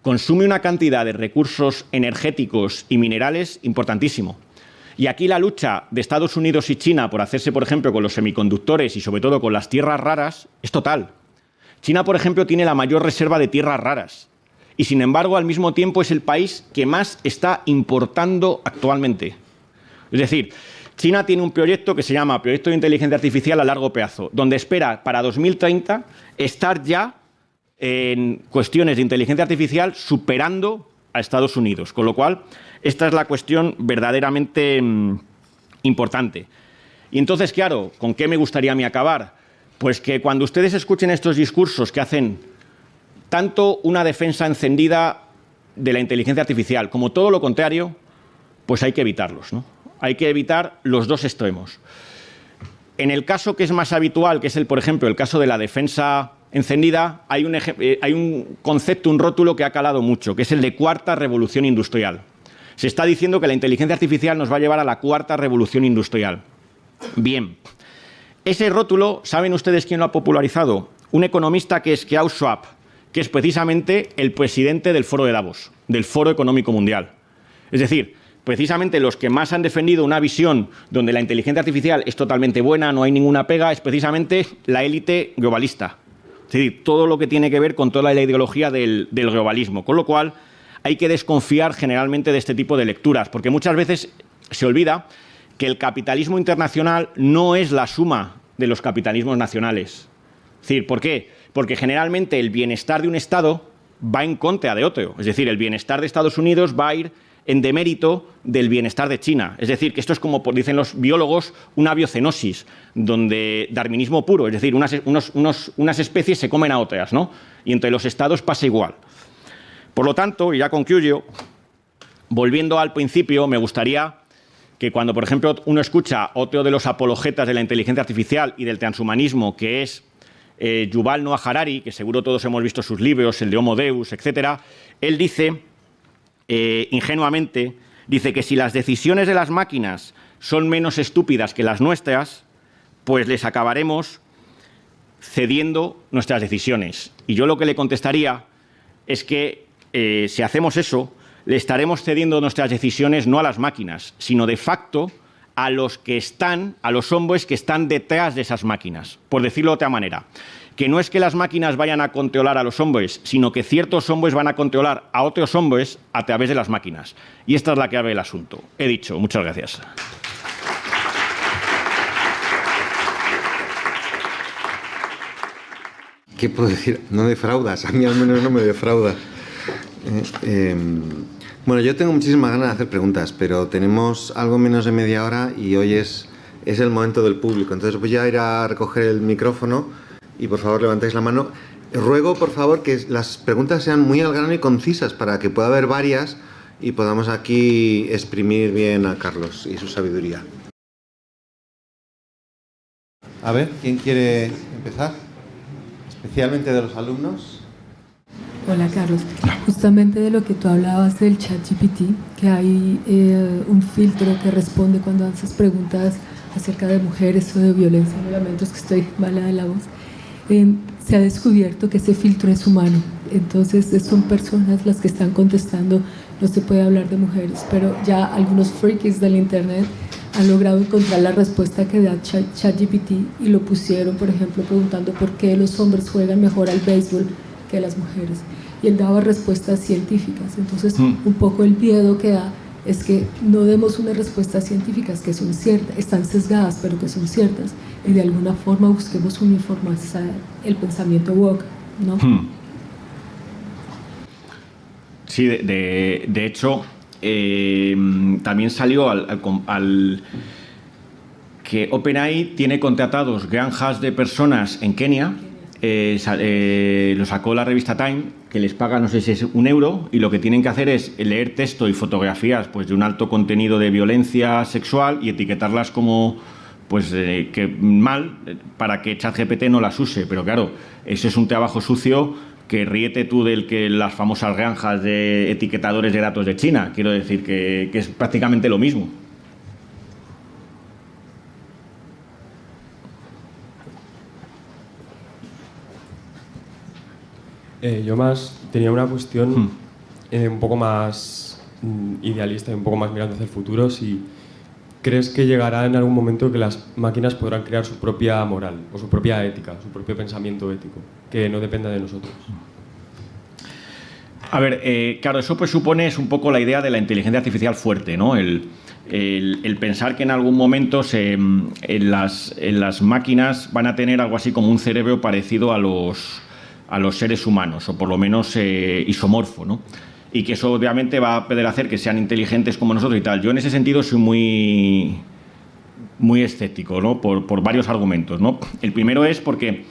Consume una cantidad de recursos energéticos y minerales importantísimo. Y aquí la lucha de Estados Unidos y China por hacerse, por ejemplo, con los semiconductores y sobre todo con las tierras raras, es total. China, por ejemplo, tiene la mayor reserva de tierras raras. Y, sin embargo, al mismo tiempo es el país que más está importando actualmente. Es decir, China tiene un proyecto que se llama Proyecto de Inteligencia Artificial a largo plazo, donde espera para 2030 estar ya en cuestiones de inteligencia artificial superando a Estados Unidos. Con lo cual, esta es la cuestión verdaderamente importante. Y entonces, claro, ¿con qué me gustaría a mí acabar? Pues que cuando ustedes escuchen estos discursos que hacen tanto una defensa encendida de la inteligencia artificial como todo lo contrario, pues hay que evitarlos, ¿no? Hay que evitar los dos extremos. En el caso que es más habitual, que es, por ejemplo, el caso de la defensa encendida, hay un concepto, un rótulo que ha calado mucho, que es el de cuarta revolución industrial. Se está diciendo que la inteligencia artificial nos va a llevar a la cuarta revolución industrial. Bien, ese rótulo, ¿saben ustedes quién lo ha popularizado? Un economista que es Klaus Schwab, que es precisamente el presidente del Foro de Davos, del Foro Económico Mundial. Es decir, precisamente los que más han defendido una visión donde la inteligencia artificial es totalmente buena, no hay ninguna pega, es precisamente la élite globalista. Es decir, todo lo que tiene que ver con toda la ideología del globalismo. Con lo cual, hay que desconfiar generalmente de este tipo de lecturas, porque muchas veces se olvida que el capitalismo internacional no es la suma de los capitalismos nacionales. Es decir, ¿por qué? Porque generalmente el bienestar de un Estado va en contra de otro. Es decir, el bienestar de Estados Unidos va a ir en demérito del bienestar de China. Es decir, que esto es como dicen los biólogos, una biocenosis, donde darwinismo puro, es decir, unas especies se comen a otras, ¿no? Y entre los estados pasa igual. Por lo tanto, y ya concluyo, volviendo al principio, me gustaría que cuando, por ejemplo, uno escucha otro de los apologetas de la inteligencia artificial y del transhumanismo, que es Yuval Noah Harari, que seguro todos hemos visto sus libros, el de Homo Deus, etcétera, él dice, ingenuamente, dice que si las decisiones de las máquinas son menos estúpidas que las nuestras, pues les acabaremos cediendo nuestras decisiones. Y yo lo que le contestaría es que si hacemos eso, le estaremos cediendo nuestras decisiones no a las máquinas, sino de facto a los hombres que están detrás de esas máquinas, por decirlo de otra manera. Que no es que las máquinas vayan a controlar a los hombres, sino que ciertos hombres van a controlar a otros hombres a través de las máquinas. Y esta es la clave del asunto. He dicho. Muchas gracias. ¿Qué puedo decir? No defraudas. A mí al menos no me defrauda. Bueno, yo tengo muchísimas ganas de hacer preguntas, pero tenemos algo menos de media hora y hoy es el momento del público. Entonces voy a ir a recoger el micrófono y por favor levantéis la mano. Ruego, por favor, que las preguntas sean muy al grano y concisas para que pueda haber varias y podamos aquí exprimir bien a Carlos y su sabiduría. A ver, ¿quién quiere empezar? Especialmente de los alumnos. Hola Carlos, justamente de lo que tú hablabas del ChatGPT, que hay un filtro que responde cuando haces preguntas acerca de mujeres o de violencia, no lamento, es que estoy mala de la voz, se ha descubierto que ese filtro es humano, entonces son personas las que están contestando, no se puede hablar de mujeres, pero ya algunos frikis del internet han logrado encontrar la respuesta que da ChatGPT y lo pusieron, por ejemplo, preguntando por qué los hombres juegan mejor al béisbol que las mujeres, y él daba respuestas científicas. Entonces un poco el miedo que da es que no demos unas respuestas científicas que son ciertas, están sesgadas pero que son ciertas, y de alguna forma busquemos uniformizar el pensamiento woke, ¿no? Sí, de hecho también salió al que OpenAI tiene contratados granjas de personas en Kenia. Lo sacó la revista Time, que les paga no sé si es €1, y lo que tienen que hacer es leer texto y fotografías pues de un alto contenido de violencia sexual y etiquetarlas como pues que mal para que ChatGPT no las use. Pero claro, eso es un trabajo sucio que ríete tú del que las famosas granjas de etiquetadores de datos de China. Quiero decir que es prácticamente lo mismo. Yo más tenía una cuestión un poco más idealista y un poco más mirando hacia el futuro. Si crees que llegará en algún momento que las máquinas podrán crear su propia moral o su propia ética, su propio pensamiento ético, que no dependa de nosotros. A ver, claro, eso pues supone es un poco la idea de la inteligencia artificial fuerte, ¿no? El pensar que en algún momento en las máquinas van a tener algo así como un cerebro parecido a los seres humanos, o por lo menos isomorfo, ¿no? Y que eso obviamente va a poder hacer que sean inteligentes como nosotros y tal. Yo en ese sentido soy muy escéptico, ¿no? Por varios argumentos, ¿no? El primero es porque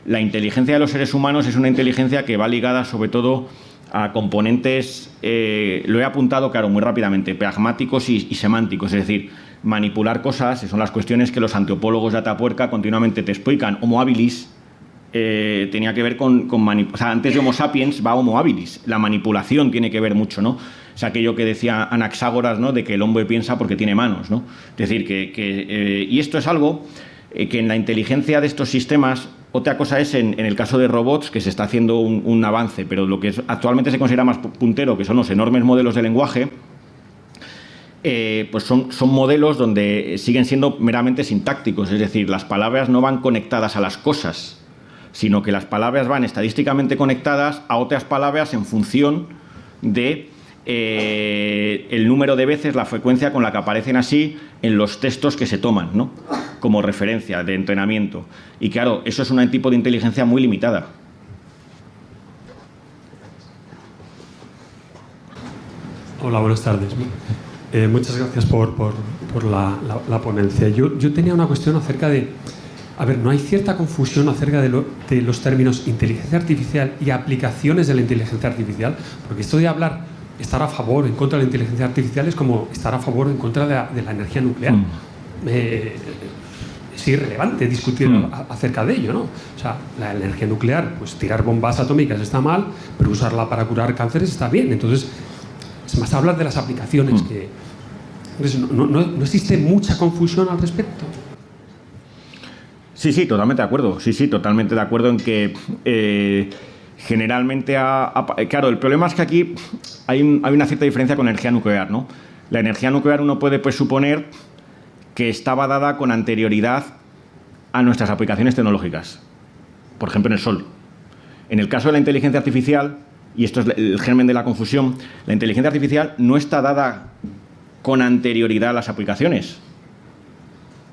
la inteligencia de los seres humanos es una inteligencia que va ligada sobre todo a componentes, lo he apuntado, claro, muy rápidamente, pragmáticos y semánticos, es decir, manipular cosas, son las cuestiones que los antropólogos de Atapuerca continuamente te explican. Homo habilis tenía que ver o sea, antes de Homo sapiens va Homo habilis, la manipulación tiene que ver mucho, ¿no? Es aquello que decía Anaxágoras, ¿no? De que el hombre piensa porque tiene manos, ¿no? Es decir, y esto es algo que en la inteligencia de estos sistemas, otra cosa es en el caso de robots, que se está haciendo un avance, pero lo que actualmente se considera más puntero, que son los enormes modelos de lenguaje, pues son modelos donde siguen siendo meramente sintácticos, es decir, las palabras no van conectadas a las cosas, sino que las palabras van estadísticamente conectadas a otras palabras en función de el número de veces, la frecuencia con la que aparecen así en los textos que se toman, ¿no? Como referencia de entrenamiento. Y claro, eso es un tipo de inteligencia muy limitada. Hola, buenas tardes. Muchas gracias por la ponencia. Yo tenía una cuestión acerca de... A ver, ¿no hay cierta confusión acerca de los términos inteligencia artificial y aplicaciones de la inteligencia artificial? Porque esto de hablar, estar a favor o en contra de la inteligencia artificial es como estar a favor o en contra de la energía nuclear. Es irrelevante discutir acerca de ello, ¿no? O sea, la energía nuclear, pues tirar bombas atómicas está mal, pero usarla para curar cánceres está bien. Entonces, es más hablar de las aplicaciones que... Entonces, ¿no existe mucha confusión al respecto? Sí, totalmente de acuerdo. Sí, totalmente de acuerdo en que generalmente... claro, el problema es que aquí hay una cierta diferencia con la energía nuclear, ¿no? La energía nuclear uno puede suponer que estaba dada con anterioridad a nuestras aplicaciones tecnológicas. Por ejemplo, en el Sol. En el caso de la inteligencia artificial, y esto es el germen de la confusión, la inteligencia artificial no está dada con anterioridad a las aplicaciones.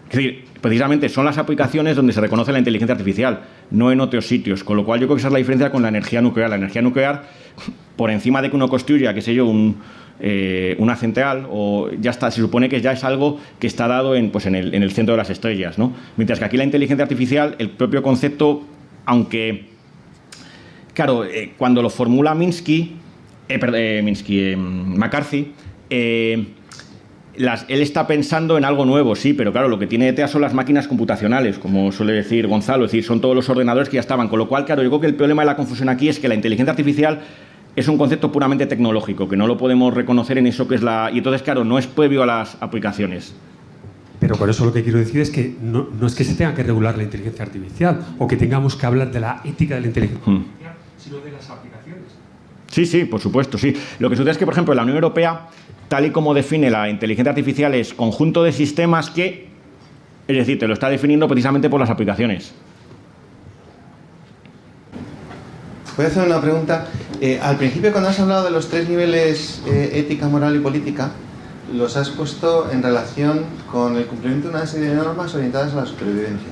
Es decir, precisamente son las aplicaciones donde se reconoce la inteligencia artificial, no en otros sitios. Con lo cual yo creo que esa es la diferencia con la energía nuclear. La energía nuclear, por encima de que uno construya, qué sé yo, una central, o ya está, se supone que ya es algo que está dado en el centro de las estrellas, ¿no? Mientras que aquí la inteligencia artificial, el propio concepto, aunque, claro, cuando lo formula McCarthy, él está pensando en algo nuevo, sí, pero claro, lo que tiene detrás son las máquinas computacionales, como suele decir Gonzalo, es decir, son todos los ordenadores que ya estaban, con lo cual, claro, yo creo que el problema de la confusión aquí es que la inteligencia artificial es un concepto puramente tecnológico, que no lo podemos reconocer en eso que es la... Y entonces, claro, no es previo a las aplicaciones. Pero por eso lo que quiero decir es que no es que se tenga que regular la inteligencia artificial o que tengamos que hablar de la ética de la inteligencia artificial, sino de las aplicaciones. Sí, por supuesto, sí. Lo que sucede es que, por ejemplo, la Unión Europea, tal y como define la inteligencia artificial, es conjunto de sistemas que, es decir, te lo está definiendo precisamente por las aplicaciones. Voy a hacer una pregunta. Al principio, cuando has hablado de los 3 niveles, ética, moral y política, los has puesto en relación con el cumplimiento de una serie de normas orientadas a la supervivencia.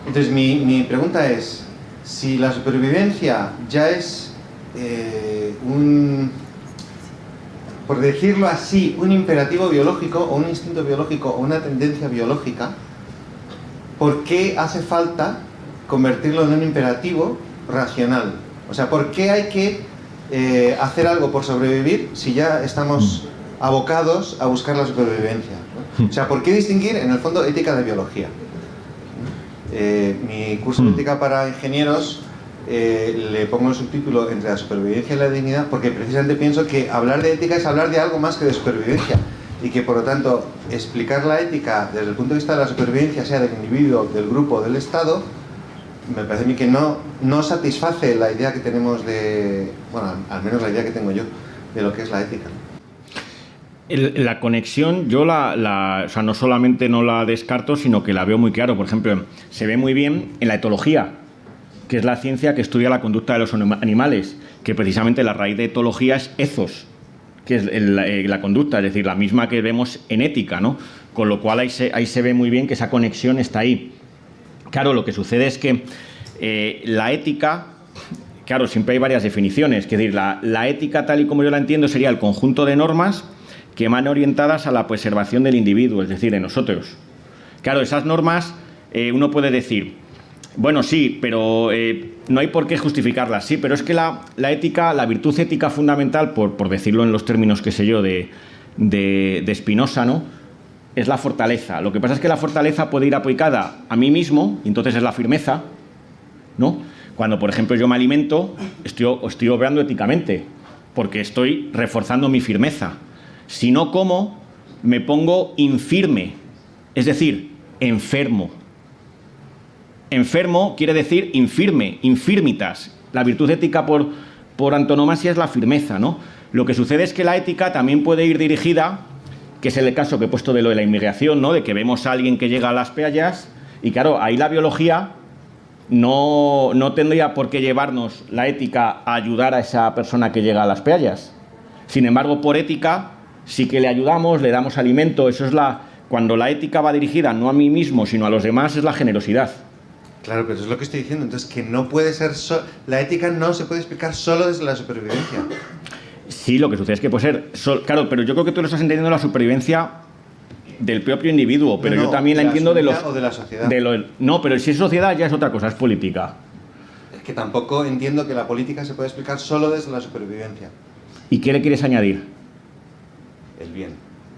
Entonces, mi pregunta es, si la supervivencia ya es por decirlo así, un imperativo biológico o un instinto biológico o una tendencia biológica, ¿por qué hace falta convertirlo en un imperativo racional? O sea, ¿por qué hay que hacer algo por sobrevivir si ya estamos abocados a buscar la supervivencia, ¿no? O sea, ¿por qué distinguir, en el fondo, ética de biología? Mi curso de ética para ingenieros le pongo el subtítulo entre la supervivencia y la dignidad, porque precisamente pienso que hablar de ética es hablar de algo más que de supervivencia, y que por lo tanto explicar la ética desde el punto de vista de la supervivencia, sea del individuo, del grupo, del Estado, me parece a mí que no satisface la idea que tenemos de, bueno, al menos la idea que tengo yo de lo que es la ética. La conexión, yo o sea, no solamente no la descarto, sino que la veo muy claro. Por ejemplo, se ve muy bien en la etología, que es la ciencia que estudia la conducta de los animales, que precisamente la raíz de etología es ethos, que es la conducta, es decir, la misma que vemos en ética, ¿no? Con lo cual ahí se ve muy bien que esa conexión está ahí. Claro, lo que sucede es que la ética, claro, siempre hay varias definiciones, es decir, la ética tal y como yo la entiendo sería el conjunto de normas que van orientadas a la preservación del individuo, es decir, de nosotros. Claro, esas normas uno puede decir, bueno, sí, pero no hay por qué justificarlas, sí, pero es que la ética, la virtud ética fundamental, por decirlo en los términos, qué sé yo, de Spinoza, ¿no?, es la fortaleza. Lo que pasa es que la fortaleza puede ir aplicada a mí mismo, y entonces es la firmeza, ¿no? Cuando, por ejemplo, yo me alimento, estoy obrando éticamente, porque estoy reforzando mi firmeza. Si no como, me pongo infirme, es decir, enfermo. Enfermo quiere decir infirme, infirmitas. La virtud ética por antonomasia es la firmeza, ¿no? Lo que sucede es que la ética también puede ir dirigida, que es el caso que he puesto de lo de la inmigración, ¿no?, de que vemos a alguien que llega a las playas y, claro, ahí la biología no tendría por qué llevarnos la ética a ayudar a esa persona que llega a las playas. Sin embargo, por ética sí que le ayudamos, le damos alimento. Eso es cuando la ética va dirigida no a mí mismo, sino a los demás, es la generosidad. Claro, pero eso es lo que estoy diciendo. Entonces, que no puede ser... la ética no se puede explicar solo desde la supervivencia. Sí, lo que sucede es que puede ser... claro, pero yo creo que tú lo estás entendiendo la supervivencia del propio individuo, pero yo también la entiendo de los... o de la sociedad. No, pero si es sociedad ya es otra cosa, es política. Es que tampoco entiendo que la política se puede explicar solo desde la supervivencia. ¿Y qué le quieres añadir? El bien.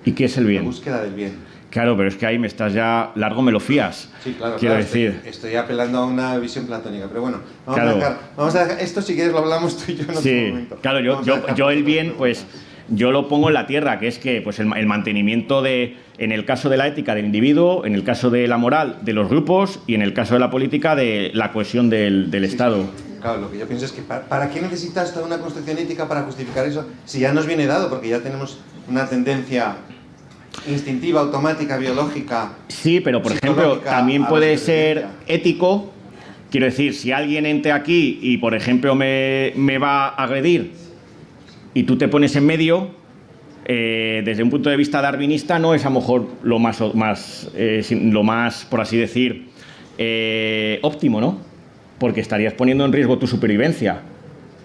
¿Y qué es el bien? La búsqueda del bien. Claro, pero es que ahí me estás ya... Largo me lo fías. Sí, claro. Quiero claro, decir... Estoy apelando a una visión platónica, pero bueno, vamos a dejar... Esto, si quieres, lo hablamos tú y yo en otro momento. Claro, yo el bien, pues... Yo lo pongo en la tierra, que es que pues el mantenimiento en el caso de la ética del individuo, en el caso de la moral de los grupos y en el caso de la política de la cohesión del Estado. Sí. Claro, lo que yo pienso es que ¿para qué necesitas toda una construcción ética para justificar eso? Si ya nos viene dado, porque ya tenemos una tendencia instintiva, automática, biológica. Sí, pero por ejemplo, también puede ser ético. Quiero decir, si alguien entre aquí y, por ejemplo, me va a agredir y tú te pones en medio, desde un punto de vista darwinista no es a lo mejor lo más, por así decir, óptimo, ¿no? Porque estarías poniendo en riesgo tu supervivencia.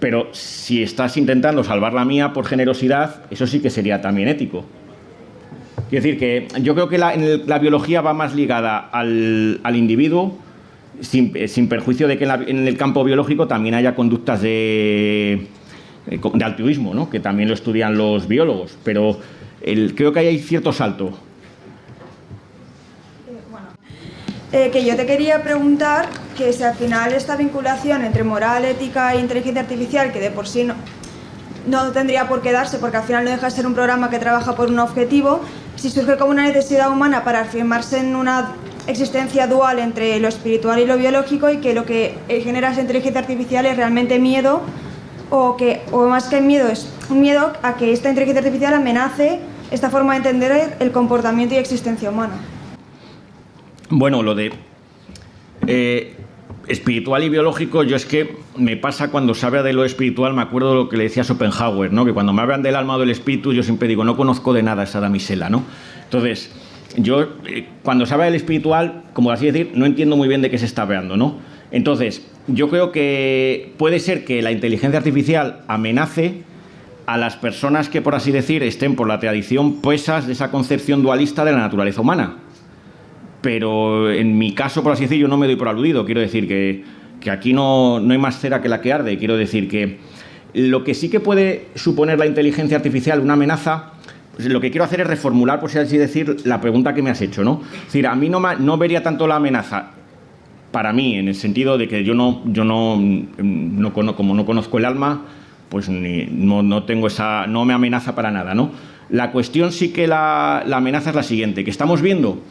Pero si estás intentando salvar la mía por generosidad, eso sí que sería también ético. Quiero decir que yo creo que la biología va más ligada al individuo, sin perjuicio de que en el campo biológico también haya conductas de altruismo, ¿no?, que también lo estudian los biólogos, pero creo que ahí hay cierto salto. Que yo te quería preguntar que si al final esta vinculación entre moral, ética e inteligencia artificial, que de por sí no tendría por qué darse, porque al final no deja de ser un programa que trabaja por un objetivo, si surge como una necesidad humana para afirmarse en una existencia dual entre lo espiritual y lo biológico, y que lo que genera esa inteligencia artificial es realmente miedo, o más que miedo, es un miedo a que esta inteligencia artificial amenace esta forma de entender el comportamiento y existencia humana. Bueno, lo de espiritual y biológico, yo es que me pasa cuando se habla de lo espiritual, me acuerdo de lo que le decía Schopenhauer, ¿no?, que cuando me hablan del alma o del espíritu, yo siempre digo, no conozco de nada esa damisela, ¿no? Entonces, yo cuando se habla del espiritual, como así decir, no entiendo muy bien de qué se está hablando, ¿no? Entonces, yo creo que puede ser que la inteligencia artificial amenace a las personas que, por así decir, estén por la tradición presas de esa concepción dualista de la naturaleza humana. Pero en mi caso, por así decir, yo no me doy por aludido. Quiero decir que aquí no hay más cera que la que arde. Quiero decir que lo que sí que puede suponer la inteligencia artificial una amenaza, pues lo que quiero hacer es reformular, por así decir, la pregunta que me has hecho, ¿no? Es decir, a mí no vería tanto la amenaza para mí, en el sentido de que yo como no conozco el alma, pues no tengo no me amenaza para nada, ¿no? La cuestión sí que la amenaza es la siguiente, que estamos viendo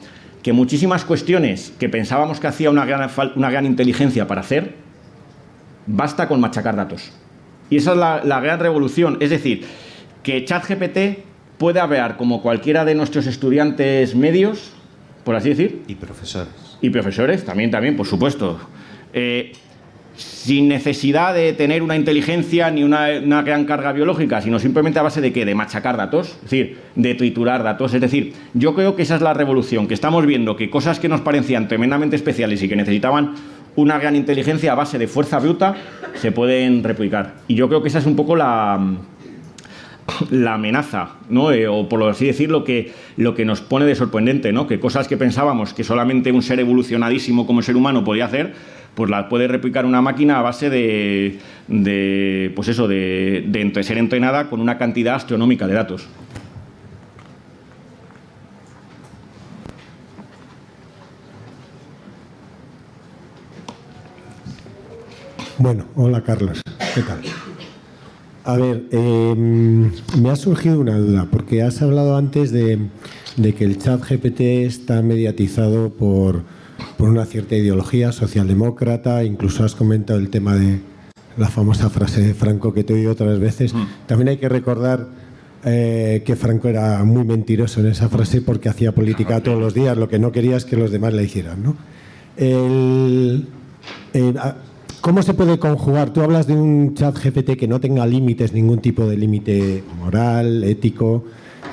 que muchísimas cuestiones que pensábamos que hacía una gran inteligencia para hacer, basta con machacar datos. Y esa es la gran revolución. Es decir, que ChatGPT puede hablar como cualquiera de nuestros estudiantes medios, por así decir. Y profesores. Y profesores, también, por supuesto. sin necesidad de tener una inteligencia ni una gran carga biológica, sino simplemente a base de ¿qué? De machacar datos, es decir, de triturar datos. Es decir, yo creo que esa es la revolución, que estamos viendo que cosas que nos parecían tremendamente especiales y que necesitaban una gran inteligencia a base de fuerza bruta se pueden replicar. Y yo creo que esa es un poco la amenaza, ¿no? O por así decirlo, lo que nos pone de sorprendente, ¿no? Que cosas que pensábamos que solamente un ser evolucionadísimo como el ser humano podía hacer, pues la puede replicar una máquina a base de ser entrenada con una cantidad astronómica de datos. Bueno, hola Carlos, ¿qué tal? A ver, me ha surgido una duda, porque has hablado antes de que el ChatGPT está mediatizado por una cierta ideología socialdemócrata, incluso has comentado el tema de la famosa frase de Franco que te he oído otras veces. También hay que recordar que Franco era muy mentiroso en esa frase porque hacía política todos los días, lo que no quería es que los demás la hicieran, ¿no? ¿Cómo se puede conjugar? Tú hablas de un ChatGPT que no tenga límites, ningún tipo de límite moral, ético,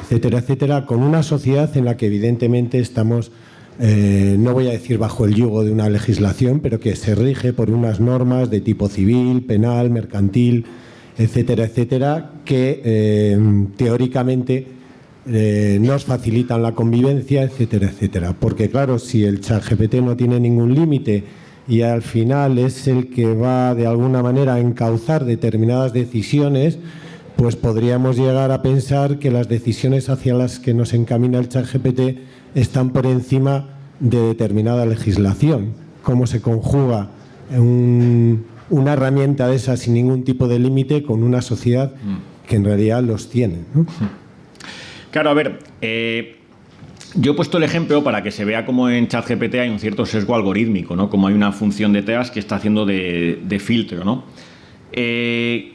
etcétera, etcétera, con una sociedad en la que evidentemente estamos, no voy a decir bajo el yugo de una legislación, pero que se rige por unas normas de tipo civil, penal, mercantil, etcétera, etcétera, que teóricamente nos facilitan la convivencia, etcétera, etcétera. Porque claro, si el ChatGPT no tiene ningún límite y al final es el que va de alguna manera a encauzar determinadas decisiones, pues podríamos llegar a pensar que las decisiones hacia las que nos encamina el ChatGPT están por encima de determinada legislación. ¿Cómo se conjuga una herramienta de esa sin ningún tipo de límite con una sociedad que en realidad los tiene, ¿no? Claro, a ver, yo he puesto el ejemplo para que se vea cómo en ChatGPT hay un cierto sesgo algorítmico, ¿no? Como hay una función detrás que está haciendo de filtro, ¿no? De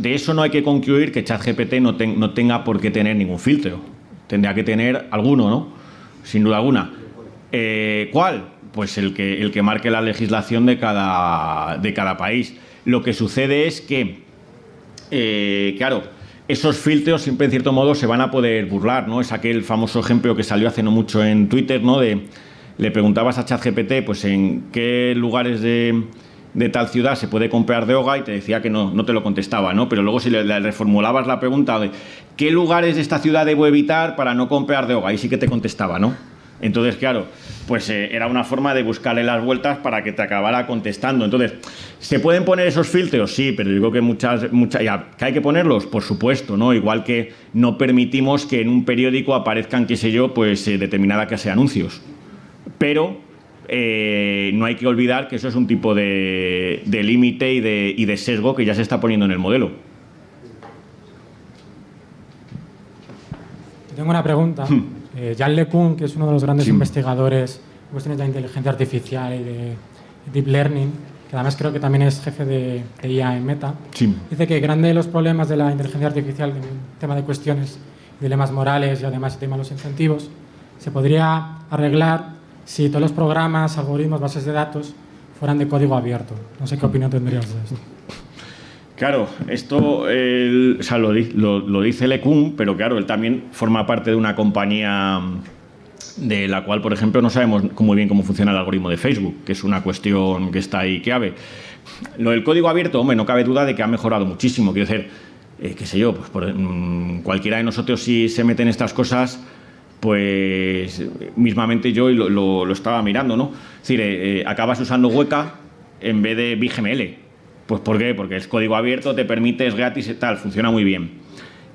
eso no hay que concluir que ChatGPT no tenga por qué tener ningún filtro. Tendrá que tener alguno, ¿no? Sin duda alguna. ¿Cuál? Pues el que marque la legislación de cada país. Lo que sucede es que, claro, esos filtros siempre en cierto modo se van a poder burlar, ¿no? Es aquel famoso ejemplo que salió hace no mucho en Twitter, ¿no? Le preguntabas a ChatGPT pues en qué lugares de tal ciudad se puede comprar droga y te decía que no te lo contestaba, ¿no? Pero luego si le reformulabas la pregunta de ¿qué lugares de esta ciudad debo evitar para no comprar droga? Ahí sí que te contestaba, ¿no? Entonces, claro, pues era una forma de buscarle las vueltas para que te acabara contestando. Entonces, ¿se pueden poner esos filtros? Sí, pero yo creo que muchas ¿que hay que ponerlos? Por supuesto, ¿no? Igual que no permitimos que en un periódico aparezcan, qué sé yo, pues determinada clase de anuncios. Pero no hay que olvidar que eso es un tipo de límite y de sesgo que ya se está poniendo en el modelo. Tengo una pregunta. Jan LeCun, que es uno de los grandes investigadores en cuestiones de inteligencia artificial y de deep learning, que además creo que también es jefe de IA en Meta, dice que grande de los problemas de la inteligencia artificial, en el tema de cuestiones, dilemas morales y además el tema de los incentivos, se podría arreglar si todos los programas, algoritmos, bases de datos fueran de código abierto. No sé qué opinión tendrías de esto. Claro, esto lo dice LeCun, pero claro, él también forma parte de una compañía de la cual, por ejemplo, no sabemos muy bien cómo funciona el algoritmo de Facebook, que es una cuestión que está ahí clave. Lo del código abierto, hombre, no cabe duda de que ha mejorado muchísimo. Quiero decir, qué sé yo, pues cualquiera de nosotros si se mete en estas cosas, pues mismamente yo lo estaba mirando, ¿no? Es decir, acabas usando Weka en vez de BigML. Pues ¿por qué? Porque es código abierto, te permite, es gratis y tal, funciona muy bien.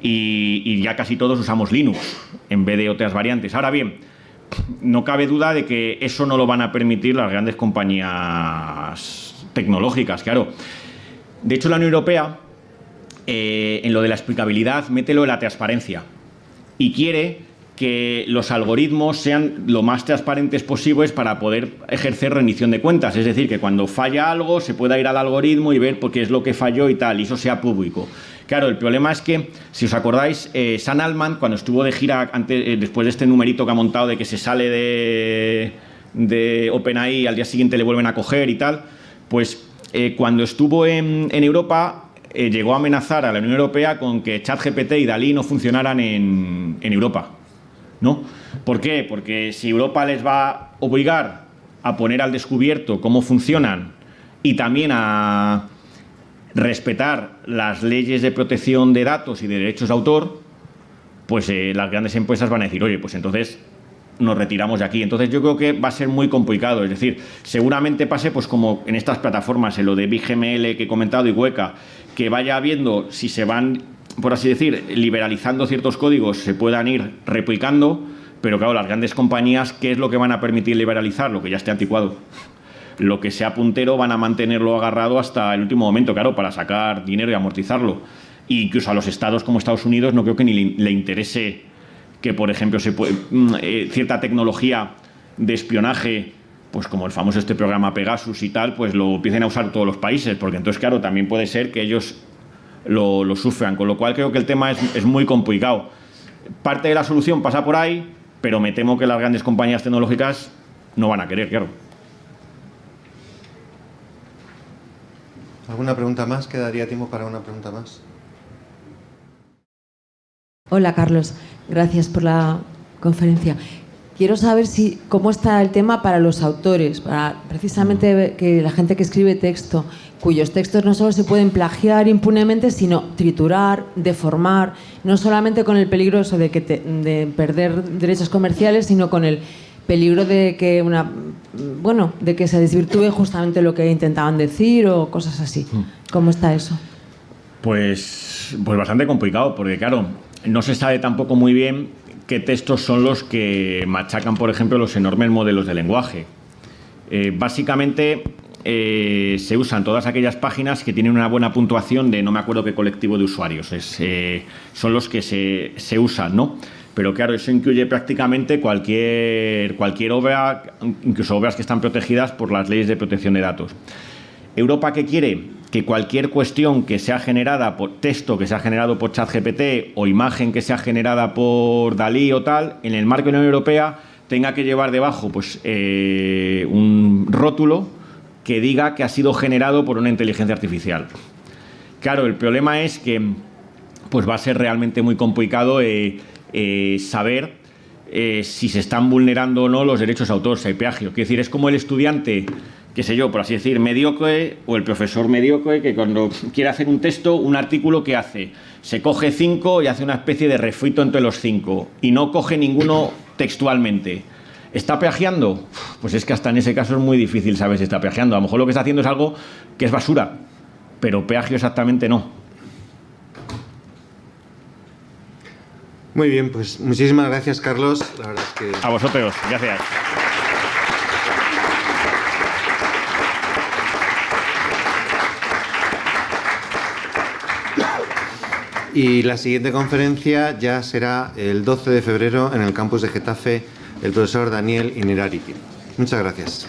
Y ya casi todos usamos Linux en vez de otras variantes. Ahora bien, no cabe duda de que eso no lo van a permitir las grandes compañías tecnológicas, claro. De hecho, la Unión Europea, en lo de la explicabilidad, mételo en la transparencia. Y quiere que los algoritmos sean lo más transparentes posibles para poder ejercer rendición de cuentas. Es decir, que cuando falla algo se pueda ir al algoritmo y ver por qué es lo que falló y tal, y eso sea público. Claro, el problema es que, si os acordáis, Sam Altman, cuando estuvo de gira después de este numerito que ha montado de que se sale de OpenAI y al día siguiente le vuelven a coger y tal, pues cuando estuvo en Europa, llegó a amenazar a la Unión Europea con que ChatGPT y DALL-E no funcionaran en Europa, ¿no? ¿Por qué? Porque si Europa les va a obligar a poner al descubierto cómo funcionan y también a respetar las leyes de protección de datos y de derechos de autor, pues las grandes empresas van a decir, oye, pues entonces nos retiramos de aquí. Entonces yo creo que va a ser muy complicado. Es decir, seguramente pase pues como en estas plataformas, en lo de BigGML que he comentado y Weka, que vaya viendo si se van, por así decir, liberalizando ciertos códigos, se puedan ir replicando, pero claro, las grandes compañías, ¿qué es lo que van a permitir liberalizar? Lo que ya esté anticuado. Lo que sea puntero van a mantenerlo agarrado hasta el último momento, claro, para sacar dinero y amortizarlo. Y incluso a los estados como Estados Unidos no creo que ni le interese que, por ejemplo, cierta tecnología de espionaje, pues como el famoso programa Pegasus y tal, pues lo empiecen a usar todos los países, porque entonces, claro, también puede ser que ellos lo sufran, con lo cual creo que el tema es muy complicado. Parte de la solución pasa por ahí, pero me temo que las grandes compañías tecnológicas no van a querer, claro. ¿Alguna pregunta más? ¿Quedaría tiempo para una pregunta más? Hola, Carlos. Gracias por la conferencia. Quiero saber cómo está el tema para los autores, para precisamente que la gente que escribe texto, cuyos textos no solo se pueden plagiar impunemente, sino triturar, deformar, no solamente con el peligro de perder derechos comerciales, sino con el peligro de que de que se desvirtúe justamente lo que intentaban decir o cosas así. ¿Cómo está eso? Pues bastante complicado, porque claro, no se sabe tampoco muy bien qué textos son los que machacan, por ejemplo, los enormes modelos de lenguaje. Básicamente se usan todas aquellas páginas que tienen una buena puntuación de no me acuerdo qué colectivo de usuarios. Son los que se usan, ¿no? Pero claro, eso incluye prácticamente cualquier obra, incluso obras que están protegidas por las leyes de protección de datos. ¿Europa qué quiere? Que cualquier cuestión que sea generada por texto, que sea generado por ChatGPT o imagen que sea generada por DALL-E o tal, en el marco de la Unión Europea tenga que llevar debajo pues, un rótulo que diga que ha sido generado por una inteligencia artificial. Claro, el problema es que pues va a ser realmente muy complicado saber si se están vulnerando o no los derechos de autor, si hay plagio. Quiero decir, es como el estudiante, qué sé yo, por así decir, mediocre, o el profesor mediocre que cuando quiere hacer un texto, un artículo, ¿qué hace? Se coge 5 y hace una especie de refrito entre los 5 y no coge ninguno textualmente. ¿Está plagiando? Pues es que hasta en ese caso es muy difícil saber si está plagiando. A lo mejor lo que está haciendo es algo que es basura, pero plagio exactamente no. Muy bien, pues muchísimas gracias, Carlos. La verdad es que... A vosotros, gracias. Y la siguiente conferencia ya será el 12 de febrero en el campus de Getafe, el profesor Daniel Innerarity. Muchas gracias.